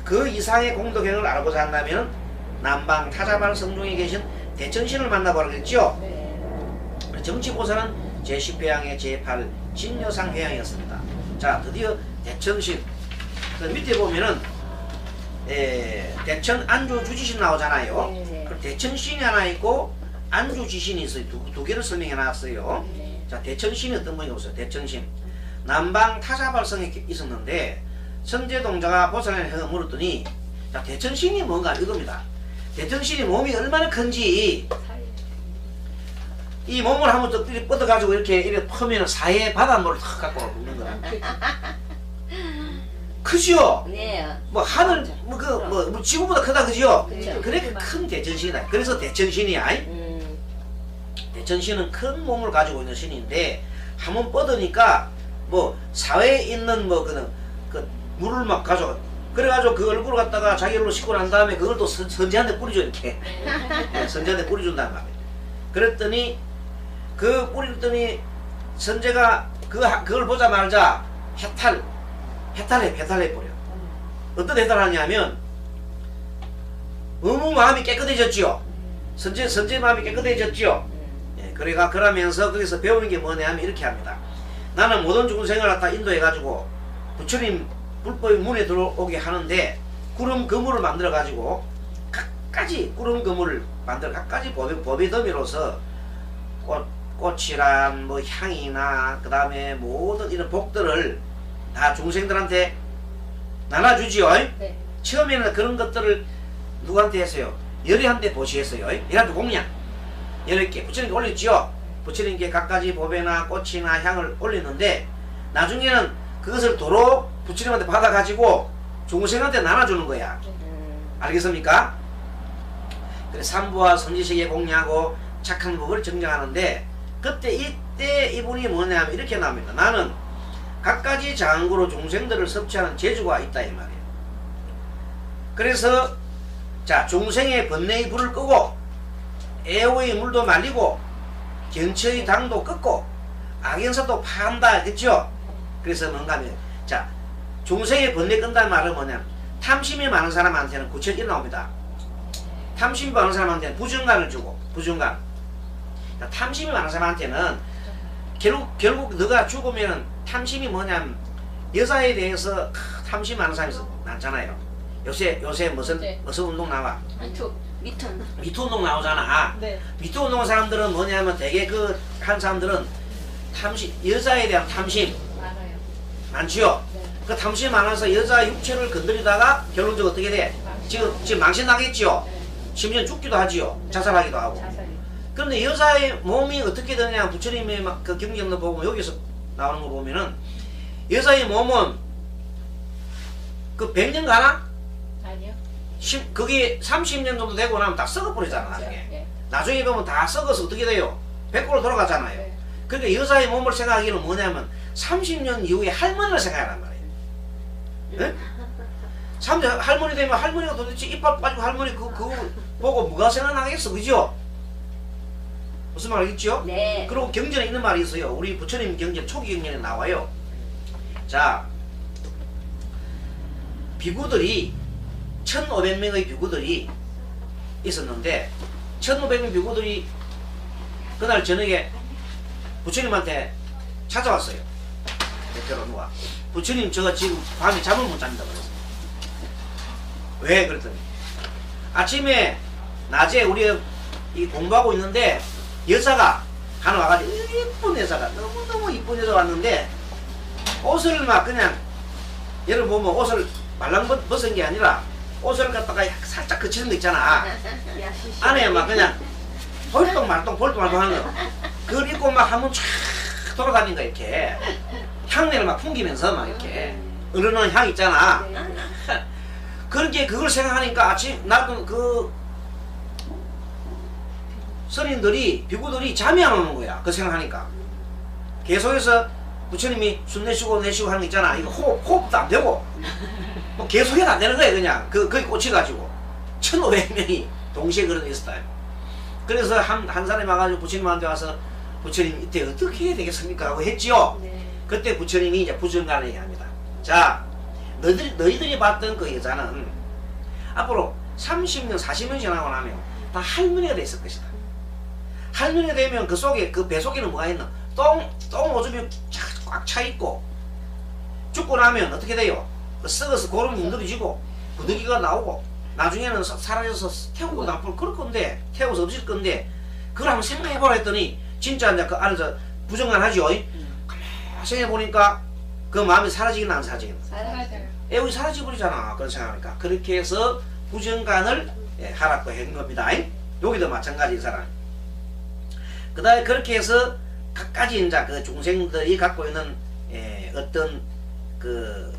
그 이상의 공덕행을 알고자 한다면 남방 타자방 성중에 계신 대천신을 만나보라 그랬죠. 네. 정치보살은 제10회양의 제8 진여상 회양이었습니다. 자, 드디어 대천신. 그 밑에 보면은 대천 안주 주지신 나오잖아요. 네. 그 대천신이 하나 있고 안주지신이 있어요. 두 개를 설명해 놨어요. 네. 자, 대천신이 어떤 모양이 없어요. 대천신. 남방 타사발성에 있었는데 선제동자가 보살에 물었더니 자, 대천신이 뭔가 이겁니다. 대천신이 몸이 얼마나 큰지 이 몸을 한번 더 뻗어가지고 이렇게 퍼면 사해 바닷물을 탁 갖고 먹는 거야. 크죠? 네. 뭐 하늘 뭐 지구보다 크다 그죠? 그쵸. 그러니까 큰 대천신이다. 그래서 대천신이야. 대천신은 큰 몸을 가지고 있는 신인데 한번 뻗으니까 뭐 사회에 있는 뭐 그 물을 막 가져. 그래가지고 그 얼굴을 갖다가 자기 얼굴로 씻고 난 다음에 그걸 또 선지한테 뿌리죠 이렇게. 선지한테 뿌려준단 말이야. 그랬더니 그 뿌렸더니 선제가 그걸 보자마자 해탈해 버려. 어떤 해탈하냐면 너무 마음이 깨끗해졌지요. 선제 마음이 깨끗해졌지요. 예, 그러면서 거기서 배우는 게 뭐냐면 이렇게 합니다. 나는 모든 중생을 갖다 인도해가지고 부처님 불법의 문에 들어오게 하는데 구름 그물을 만들어 가지고 갖가지 구름 그물을 만들어 갖가지 법의 덤이로서 꽃이란 뭐 향이나 그 다음에 모든 이런 복들을 다 중생들한테 나눠주지요. 네. 처음에는 그런 것들을 누구한테 했어요? 열애한테 보시했어요. 열애한테 공양 10개 부처님께 올렸지요. 부처님께 갖가지 법에나 꽃이나 향을 올리는데 나중에는 그것을 도로 부처님한테 받아가지고 중생한테 나눠주는 거야. 알겠습니까? 그래 삼부와 선지식에 공유하고 착한 법을 정정하는데 이때 이분이 뭐냐면 이렇게 나옵니다. 나는 갖가지 장구로 중생들을 섭취하는 재주가 있다 이 말이에요. 그래서 자 중생의 번뇌의 불을 끄고 애호의 물도 말리고 견처의 당도 꺾고 악연사도 파한다 그랬죠. 그래서 뭔가 하면 자 중생의 번뇌 끈다는 말은 뭐냐면 탐심이 많은 사람한테는 구천이 나옵니다. 탐심이 많은 사람한테는 부정간을 주고 부정간. 탐심이 많은 사람한테는 결국 너가 죽으면 탐심이 뭐냐면 여자에 대해서 탐심 많은 사람이 많잖아요. 요새 무슨 운동 나와? 미투 운동 나오잖아. 네. 미투 운동 사람들은 뭐냐면 되게 한 사람들은 탐심 여자에 대한 탐심 많아요. 많지요. 네. 그 탐심이 많아서 여자 육체를 건드리다가 결론적으로 어떻게 돼? 지금 망신 나겠지요. 네. 심지어 죽기도 하지요. 자살하기도 하고. 자살이. 그런데 여자의 몸이 어떻게 되냐 부처님의 그 경전도 보고 여기서 나오는 거 보면은 여자의 몸은 그 100년 가나? 아니요. 그게 30년 정도 되고 나면 다 썩어버리잖아 나중에. 네. 나중에 보면 다 썩어서 어떻게 돼요? 100골로 돌아가잖아요. 네. 그러니까 여자의 몸을 생각하기는 뭐냐면 30년 이후에 할머니를 생각하란 말이에요. 네? 할머니 되면 할머니가 도대체 이빨 빠지고 할머니 그거 보고 뭐가 생각나겠어 그죠? 무슨 말 알겠죠? 네. 그리고 경전에 있는 말이 있어요. 우리 부처님 경전 초기 경전에 나와요. 자 비구들이 1500명의 비구들이 있었는데 1500명 비구들이 그날 저녁에 부처님한테 찾아왔어요. 대표로 누가 부처님 저 지금 밤에 잠을 못 잡니다 그랬어요. 왜 그랬더니 아침에 낮에 우리 이 공부하고 있는데 여자가 하나 와가지고 이쁜 여자가 너무너무 이쁜 여자가 왔는데 옷을 막 그냥 여러분 보면 옷을 말랑 벗은 게 아니라 옷을 갖다가 살짝 거치는 거 있잖아. 안에 막 그냥 볼똥 말똥 하는 거 그걸 입고 막 한번 쫙 돌아다닌 거 이렇게 향내를 막 풍기면서 막 이렇게 으르는 향 있잖아. 그렇게 그걸 생각하니까 아침 나도 그 선인들이 비구들이 잠이 안 오는 거야. 그 생각하니까 계속해서 부처님이 숨 내쉬고 하는 거 있잖아. 이거 호흡도 안 되고 뭐 계속해도 안 되는 거야. 그냥 거기 꽂혀가지고 1500명이 동시에 그런 게 있었다. 그래서 한 사람이 와가지고 부처님한테 와서 부처님 이때 어떻게 해야 되겠습니까? 하고 했지요. 네. 그때 부처님이 이제 부정간을 얘기합니다. 자 너희들이 봤던 그 여자는 앞으로 30년 40년 지나고 나면 다 할머니가 됐을 것이다. 할머니가 되면 그 속에 그 배 속에는 뭐가 있나? 똥 오줌이 꽉 차 있고 죽고 나면 어떻게 돼요? 썩어서 고름이 문드러지고 구더기가 나오고 나중에는 사라져서 태우고 나쁠 그럴 건데 태워서 없을 건데 그걸 한번 생각해보라 했더니 진짜 이제 그 안에서 부정간하죠. 가만히 생각해보니까 그 마음이 사라지긴 안 사라지긴. 사라져요. 애국이 사라져버리잖아. 그런 생각하니까 그렇게 해서 부정간을 하라고 한 겁니다. 여기도 마찬가지인 사람. 그 다음에 그렇게 해서 각가지 이제 그 중생들이 갖고 있는 어떤 그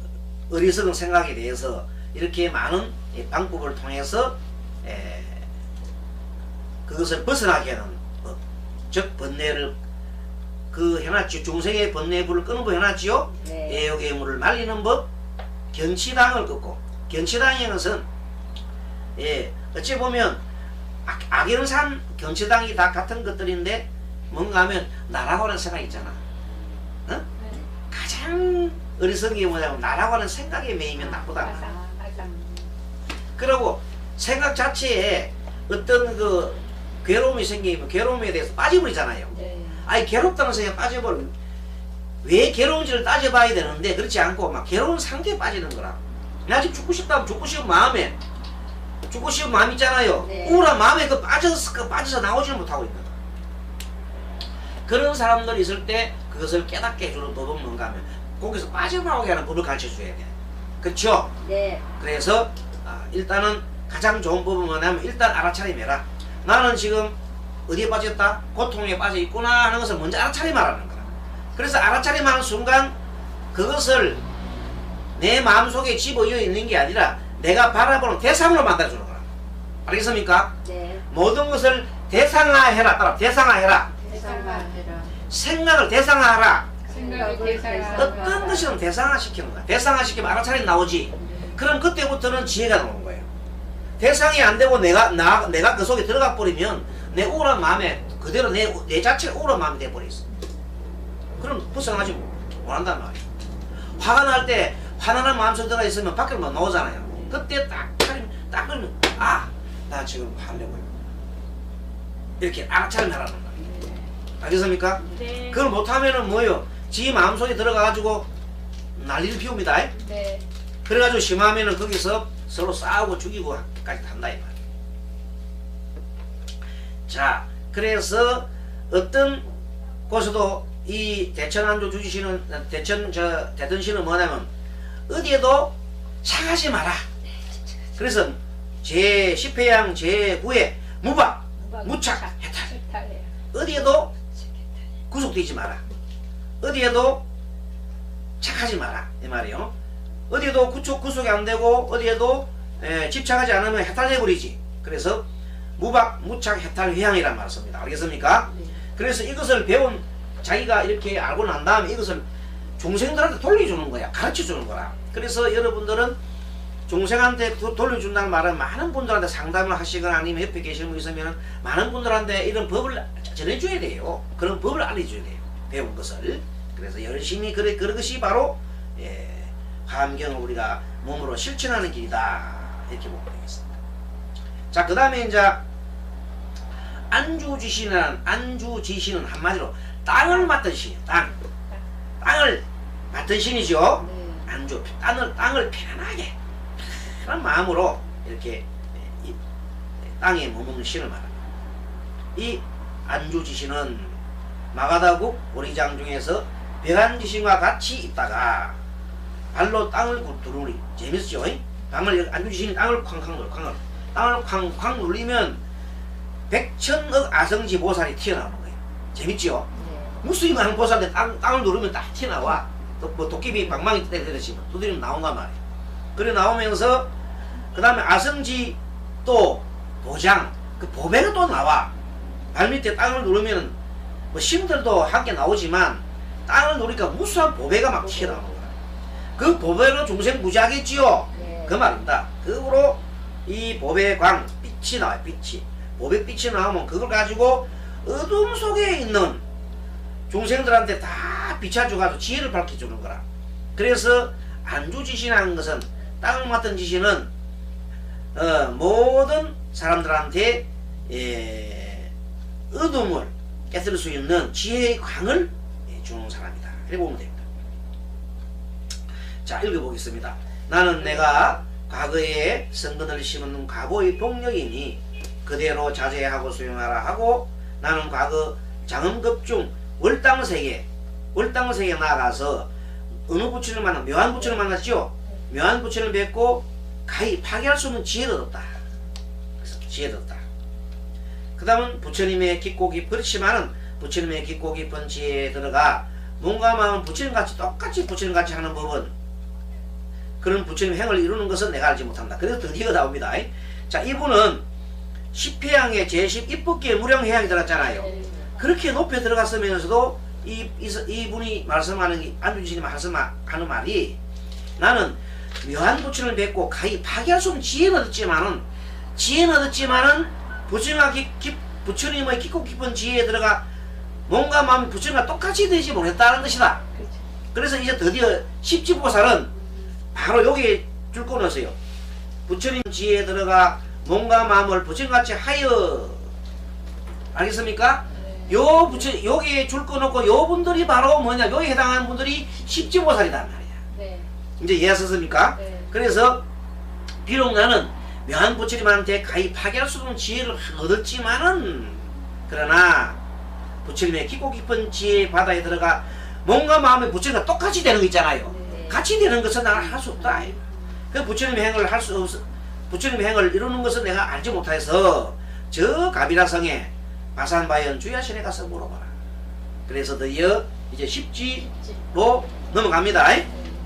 어리석은 생각에 대해서 이렇게 많은 방법을 통해서 그것을 벗어나게 하는 법, 즉 번뇌를 그 해놨죠. 중생의 번뇌불을 끄는 법 해놨지요. 네. 애욕애물을 말리는 법, 견치당을 끄고 견치당이라는 것은 어찌 보면 악이는 산 견치당이 다 같은 것들인데 뭔가 하면 나라고 하는 생각이 있잖아. 어? 가장 어리석은 게 뭐냐면 나라고 하는 생각에 매이면 나쁘다. 그리고 생각 자체에 어떤 그 괴로움이 생기면 괴로움에 대해서 빠져버리잖아요. 네. 아니 괴롭다는 생각에 빠져버리면 왜 괴로운지를 따져봐야 되는데 그렇지 않고 막 괴로운 상태에 빠지는 거라. 나 지금 죽고 싶다면 죽고 싶은 마음에 죽고 싶은 마음 있잖아요. 네. 우울한 마음에 빠져서 나오지를 못하고 있는 거야. 그런 사람들이 있을 때 그것을 깨닫게 해주는 법은 뭔가 하면 거기서 빠져나오게 하는 법을 가르쳐줘야 돼. 그렇죠? 네. 그래서 일단은 가장 좋은 법은 뭐냐면 일단 알아차림해라. 나는 지금 어디에 빠졌다? 고통에 빠져 있구나 하는 것을 먼저 알아차림하라는 거야. 그래서 알아차림하는 순간 그것을 내 마음속에 집어넣어 있는 게 아니라 내가 바라보는 대상으로 만들어주는 거야. 알겠습니까? 네. 모든 것을 대상화해라. 따라 대상화해라. 대상화해라. 생각을 대상화하라. 생각을 대상화. 어떤 것이든 대상화시키는 거야. 대상화시키면 알아차림 나오지. 그럼 그때부터는 지혜가 나오는 거예요. 대상이 안 되고 내가 그 속에 들어가 버리면 내 우울한 마음에 그대로 내 자체가 우울한 마음이 돼버렸어. 그럼 불쌍하지 못한단 말이야. 화가 날 때 화나는 마음속에 들어가 있으면 밖으로 못 나오잖아요. 그때 딱 그러면 나 지금 화내고 이렇게 알아차림하라는 거예요. 알겠습니까? 네. 그걸 못하면은 뭐요? 지 마음속에 들어가가지고 난리를 피웁니다. 네. 그래가지고 심하면은 거기서 서로 싸우고 죽이고 까지 한다 이 말이에요. 자, 그래서 어떤 곳에도 이 대천안조 주지시는 대천시는 뭐냐면 어디에도 상하지 마라. 그래서 제 10회양 제 9회 무박 무착 해탈. 해탈해요. 어디에도 구속되지 마라. 어디에도 착하지 마라 이 말이요. 어디에도 구속이 안 되고 어디에도 집착하지 않으면 해탈돼 버리지. 그래서 무박 무착 해탈 회양이란 말을 씁니다. 알겠습니까? 네. 그래서 이것을 배운 자기가 이렇게 알고 난 다음에 이것을 중생들한테 돌려주는 거야. 가르쳐주는 거라. 그래서 여러분들은 중생한테 돌려준다는 말은 많은 분들한테 상담을 하시거나 아니면 옆에 계시는 분 있으면 많은 분들한테 이런 법을 전해줘야 돼요. 그런 법을 알려줘야 돼요. 배운 것을. 그래서 열심히 그런 것이 바로 화엄경을 우리가 몸으로 실천하는 길이다. 이렇게 보면 되겠습니다. 자, 그 다음에 이제 안주지신은 한마디로 땅을 맡은 신이에요. 땅을 맡은 신이죠. 네. 안주, 땅을 편안하게 그런 마음으로 이렇게 이 땅에 머무는 신을 말합니다. 이 안주지신은 마가다국 오리장 중에서 백안지신과 같이 있다가 발로 땅을 두르니 재밌죠? 안주지신이 땅을 땅을 쾅쾅 눌리면 백천억 아성지 보살이 튀어나오는 거예요. 재밌죠? 네. 무수히 많은 보살인데 땅을 누르면 딱 튀어나와. 뭐 도깨비 방망이 때리듯이 두드리면 나온단 말이에요. 그래 나오면서 그 다음에 아성지 또 도장 그 보배가 또 나와. 발밑에 땅을 누르면 뭐 심들도 함께 나오지만 땅을 누르니까 무수한 보배가 막 튀어나오는 거야. 그 보배로 중생 무지하겠지요. 네. 그 말입니다. 그 후로 이 보배광 빛이 나와요. 보배빛이 나오면 그걸 가지고 어둠 속에 있는 중생들한테 다 비춰줘가지고 지혜를 밝혀주는 거라. 그래서 안주지신이라는 것은 땅을 맡은 지신은 모든 사람들한테 어둠을 깨뜨릴 수 있는 지혜의 광을 주는 사람이다. 이렇게 보면 됩니다. 자, 읽어보겠습니다. 나는 내가 과거에 성근을 심은 과거의 복력이니 그대로 자제하고 수용하라 하고 나는 과거 장엄급중 월당세계 나아가서 어느 부처를 만나 묘한 부처를 만났죠. 묘한 부처를 뵙고 가히 파괴할 수 없는 지혜를 얻었다. 그래서 지혜를 얻었다. 그 다음은 부처님의 깊고 깊은 그렇지만은 부처님의 깊고 깊은 지혜에 들어가 몸과 마음은 부처님같이 똑같이 부처님같이 하는 법은 그런 부처님 행을 이루는 것은 내가 알지 못한다. 그래서 드디어 나옵니다. 자, 이분은 십회양의 제10입법기의 무량회양이 들어갔잖아요. 그렇게 높이 들어갔으면서도 이분이 말씀하는 안주지님 말씀하는 말이 나는 묘한 부처를 뵙고 가히 파괴할 수 없는 지혜는 얻었지만은 부처님의 깊고 깊은 지혜에 들어가 몸과 마음이 부처님과 똑같이 되지 못했다는 것이다. 그래서 이제 드디어 십지보살은 바로 여기에 줄 끊었어요. 부처님 지혜에 들어가 몸과 마음을 부처님같이 하여 알겠습니까? 요 여기에 줄 끊었고 요 분들이 바로 뭐냐 여기에 해당하는 분들이 십지보살이단 말이야. 네. 이제 이해하셨습니까? 네. 그래서 비록 나는 묘한 부처님한테 가히 파괴할 수 없는 지혜를 얻었지만은 그러나 부처님의 깊고 깊은 지혜 바다에 들어가 몸과 마음이 부처님과 똑같이 되는 거 있잖아요. 네. 같이 되는 것은 나는 할 수 없다. 그 부처님의 행을 할 수 없, 부처님의 행을 이루는 것은 내가 알지 못해서 저 가비라성에 마산바연 주야신에 가서 물어봐라. 그래서 드디어 이제 십지로 넘어갑니다.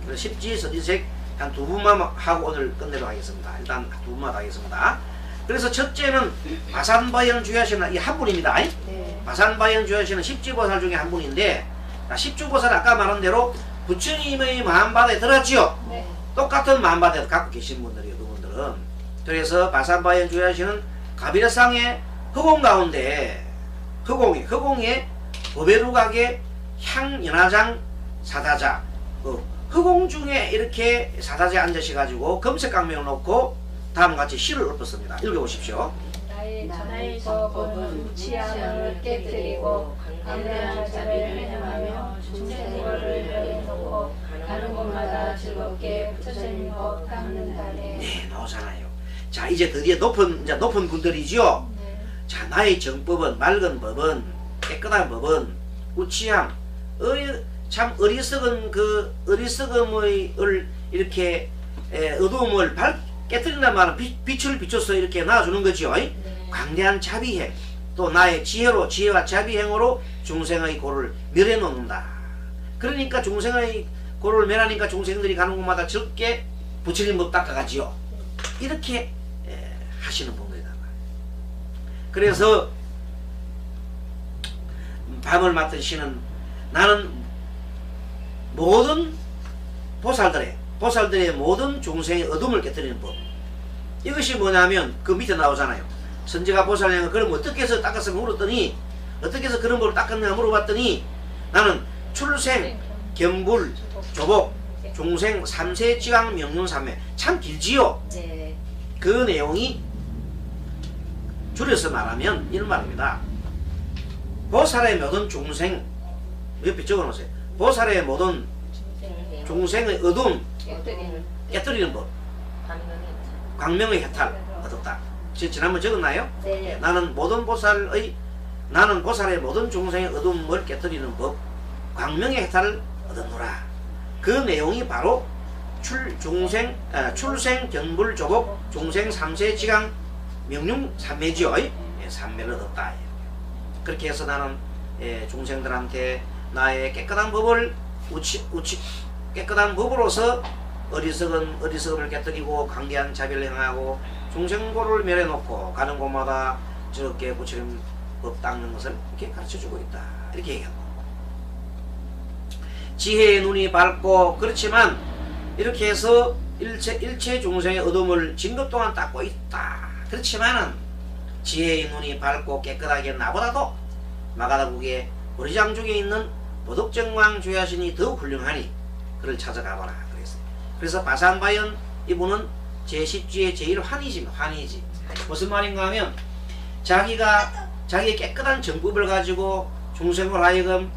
그래서 십지 서지색 한 두 분만 하고 오늘 끝내도록 하겠습니다. 일단 두 분만 하겠습니다. 그래서 첫째는 마산바연 주야신은 이 한 분입니다. 네. 마산바연 주야신은 십지보살 중에 한 분인데 십지보살 아까 말한 대로 부처님의 마음바다에 들어갔지요. 네. 똑같은 마음바다에 갖고 계신 분들이에요. 그분들은. 그래서 마산바연 주야신은 가비라상의 허공 가운데 허공에 보배루각의 향연화장 사다자 허공 중에 이렇게 사다자에 앉으셔가지고 검색강명을 놓고 다음같이 시를 읊었습니다. 읽어보십시오. 나의 정법은 무치함을 깨뜨리고 강대한 자비를 행하며 중생거를 열어놓고 가는 곳마다 즐겁게 부처님 법 닦는다네. 네, 나오잖아요. 자, 이제 드디어 높은 분들이죠. 네. 자, 나의 정법은 맑은 법은 깨끗한 법은 우치함 참 어리석은 그 어리석음을 이렇게 어두움을 깨뜨린단 말은 빛을 비춰서 이렇게 나와주는 거죠. 네. 광대한 자비행 또 나의 지혜와 자비행으로 중생의 고를 멸해놓는다. 그러니까 중생의 고를 멸하니까 중생들이 가는 곳마다 적게 부처님 법 닦아가지요. 이렇게 하시는 분들이다. 그래서 밤을 맡은 시는 나는 모든 보살들의 모든 중생의 어둠을 깨뜨리는 법. 이것이 뭐냐면 그 밑에 나오잖아요. 선지가 보살량은 그럼 어떻게 해서 닦았으면 물었더니 어떻게 해서 그런 법을 닦았느냐 물어봤더니 나는 출생, 견불, 조복, 중생, 삼세지강, 명륜삼매 참 길지요. 네. 그 내용이 줄여서 말하면 이런 말입니다. 보살의 모든 중생 옆에 적어놓으세요. 보살의 모든 중생의 어두움 깨뜨리는 법 광명의 해탈 얻었다. 지난번 적었나요? 네. 나는 보살의 모든 중생의 어두움을 깨뜨리는 법 광명의 해탈을 얻었노라. 그 내용이 바로 출생, 견불, 조복, 중생, 삼세지강, 명륜, 삼매지요. 삼매를 얻었다. 그렇게 해서 나는 중생들한테 나의 깨끗한 법을 깨끗한 법으로서 어리석음을 깨뜨리고 강대한 자비를 행하고 중생고를 멸해놓고 가는 곳마다 저렇게 부처님 법 닦는 것을 이렇게 가르쳐주고 있다. 이렇게 얘기합니다. 지혜의 눈이 밝고 그렇지만 이렇게 해서 일체 중생의 어둠을 진급 동안 닦고 있다. 그렇지만은 지혜의 눈이 밝고 깨끗하게 나보다도 마가다국의 보리장중에 있는 보덕정왕 주야신이 더욱 훌륭하니 그를 찾아가봐라. 그래서 마산바연 이분은 제10지의 제일 환희지. 무슨 말인가 하면 자기의 깨끗한 정법을 가지고 중생을 하여금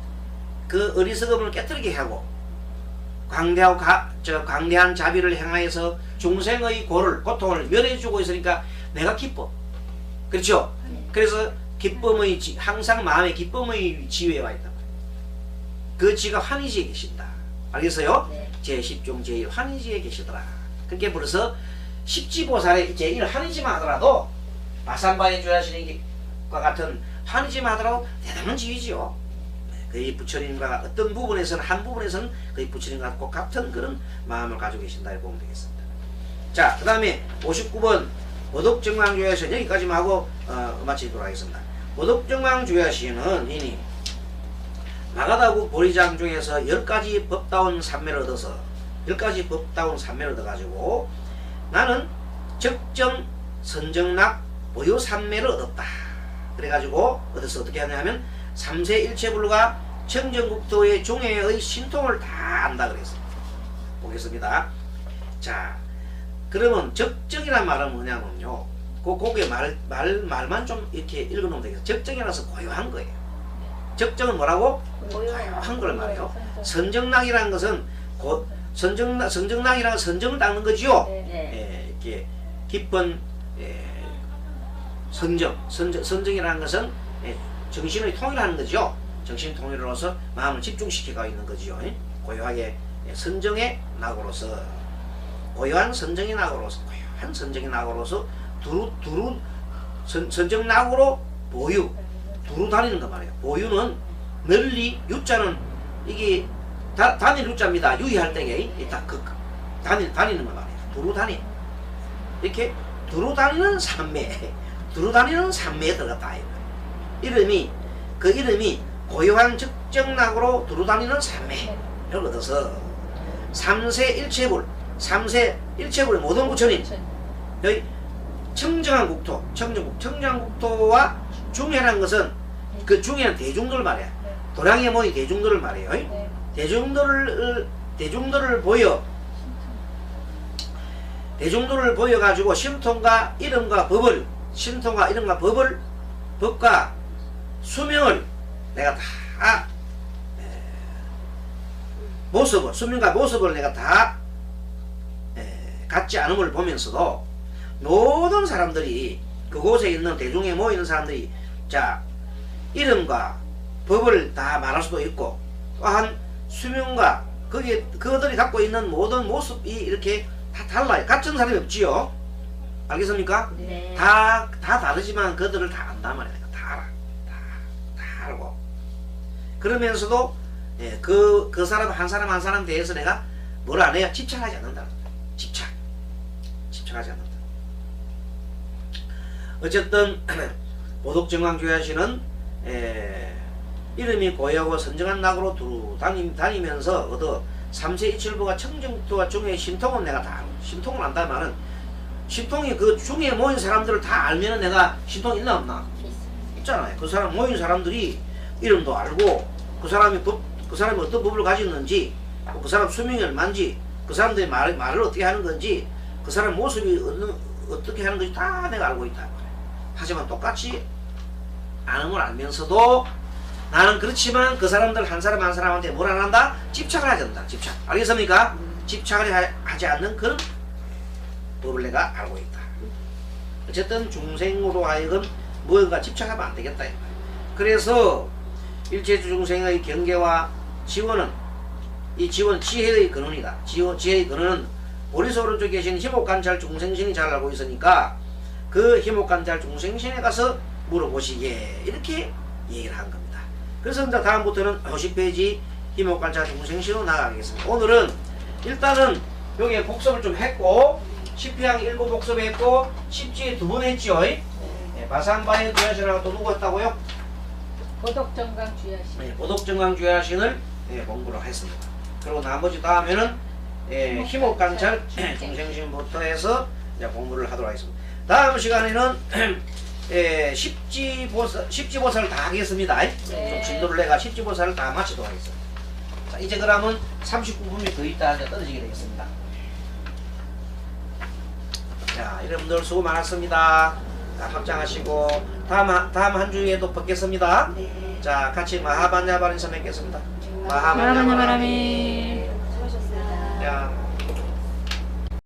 그 어리석음을 깨뜨리게 하고 광대한 자비를 행하여서 중생의 고통을 면해주고 있으니까 내가 기뻐. 그렇죠? 그래서 기쁨의 항상 마음에 기쁨의 지위에 와 있다. 그 지가 환희지에 계신다. 알겠어요? 네. 제10종 제1 환희지에 계시더라. 그렇게 불러서 십지보살의 제1 환희지만 하더라도 마산바에 조야신과 같은 환희지만 하더라도 대단한 지위지요. 거의 부처님과 어떤 부분에서는 한 부분에서는 거의 부처님과 꼭 같은 그런 마음을 가지고 계신다 이렇게 보면 되겠습니다. 자, 그 다음에 59번 보덕정광조야신 여기까지만 하고 마치도록 하겠습니다. 보덕정광조야신은 이니 마가다국 보리장 중에서 10가지 법다운 산매를 얻어서 10가지 법다운 산매를 얻어가지고 나는 적정 선정락 보유 산매를 얻었다. 그래가지고 얻어서 어떻게 하냐면 3세 일체불가 청정국토의 중해의 신통을 다 안다 그랬습니다. 보겠습니다. 자, 그러면 적정이란 말은 뭐냐면요. 그게 말만 좀 이렇게 읽어놓으면 되겠어요. 적정이라서 고요한 거예요. 적정은 뭐라고? 고요한 걸 말해요. 선정락이라는 것은 선정락이라는 선정을 닦는 거지요. 네. 이렇게 깊은 선정이라는 것은 정신의 통일하는 거죠. 정신 통일로서 마음을 집중시키고 있는 거지요. 고요하게 선정의 낙으로서 고요한 선정의 낙으로서 고요한 선정의 낙으로서 두루 선정 낙으로 보유 두루 다니는 거 말이에요. 보유는 널리 유자는 이게 다닐 유자입니다. 유의할 때에 딱 다니는 거 말이에요. 두루 다니 이렇게 두루 다니는 산매 두루 다니는 산매에 들어갔다. 이름이 고요한 적정락으로 두루 다니는 산매를 얻어서 3세 일체불의 모든 부처님 여기 청정한 국토 청정한 국토와 중해라는 것은 그 중해는 대중들 말이야. 도량에 모인 대중들을 말해요. 대중들을 보여가지고 신통과 이름과 법과 수명을 내가 다 수명과 모습을 내가 다 갖지 않음을 보면서도 모든 사람들이 그곳에 있는 대중에 모이는 사람들이 자 이름과 법을 다 말할 수도 있고 또한 수명과 거기에 그들이 갖고 있는 모든 모습이 이렇게 다 달라요. 같은 사람이 없지요. 알겠습니까? 네. 다 다르지만 그들을 다 안단 말이에요. 다 알아. 다 알고. 그러면서도 그 사람 한 사람 대해서 내가 뭘 안 해요? 집착하지 않는다. 집착하지 않는다. 어쨌든 보덕정광조야신은 이름이 고요하고 선정한 낙으로 두루 다니면서 얻어 3세 이칠부가 청정국토와 중해 신통은 내가 다 알고 신통을 안다는 말은 신통이 그 중에 모인 사람들을 다 알면은 내가 신통 있나 없나? 있잖아요. 그 사람 모인 사람들이 이름도 알고 그 사람이 어떤 법을 가졌는지 그 사람 수명이 얼마인지 그 사람들이 말을 어떻게 하는 건지 그 사람 모습이 어떻게 하는 건지 다 내가 알고 있다. 하지만 똑같이 아는 알면서도 나는 그렇지만 그 사람들 한 사람한테 뭘 안 한다? 집착을 하지 않는다. 집착. 알겠습니까? 집착을 하지 않는 그런 법을 내가 알고 있다. 어쨌든 중생으로 하여금 무언가 집착하면 안 되겠다. 그래서 일체주 중생의 경계와 지원은 이 지원 지혜의 근원이다. 지혜의 근원은 보리소 오른쪽에 계신 희목관찰 중생신이 잘 알고 있으니까 그 희목관찰 중생신에 가서 물어보시게 이렇게 얘기를 한 겁니다. 그래서 이제 다음부터는 50페이지 희목관찰 중생신으로 나가겠습니다. 오늘은 일단은 여기에 복습을 좀 했고 10회항 1부 복습했고 10지에 2번 했죠. 마산바의 주야신하고 또 누구 했다고요? 보덕정광주야신. 보덕정광주야신을 공부를 했습니다. 그리고 나머지 다음에는 희목관찰 중생신부터 해서 이제 공부를 하도록 하겠습니다. 다음 시간에는 십지보살을 다 하겠습니다. 좀 진도를 내가 십지보살을 다 마치도록 하겠습니다. 자, 이제 그러면 39분이 더 있다 이제 떨어지게 되겠습니다. 자, 여러분들 수고 많았습니다. 자, 합장하시고 다음 한 주에도 뵙겠습니다. 네. 자, 같이 마하반야바린사 뵙겠습니다. 마하반야바라미. 수고하셨습니다. 자.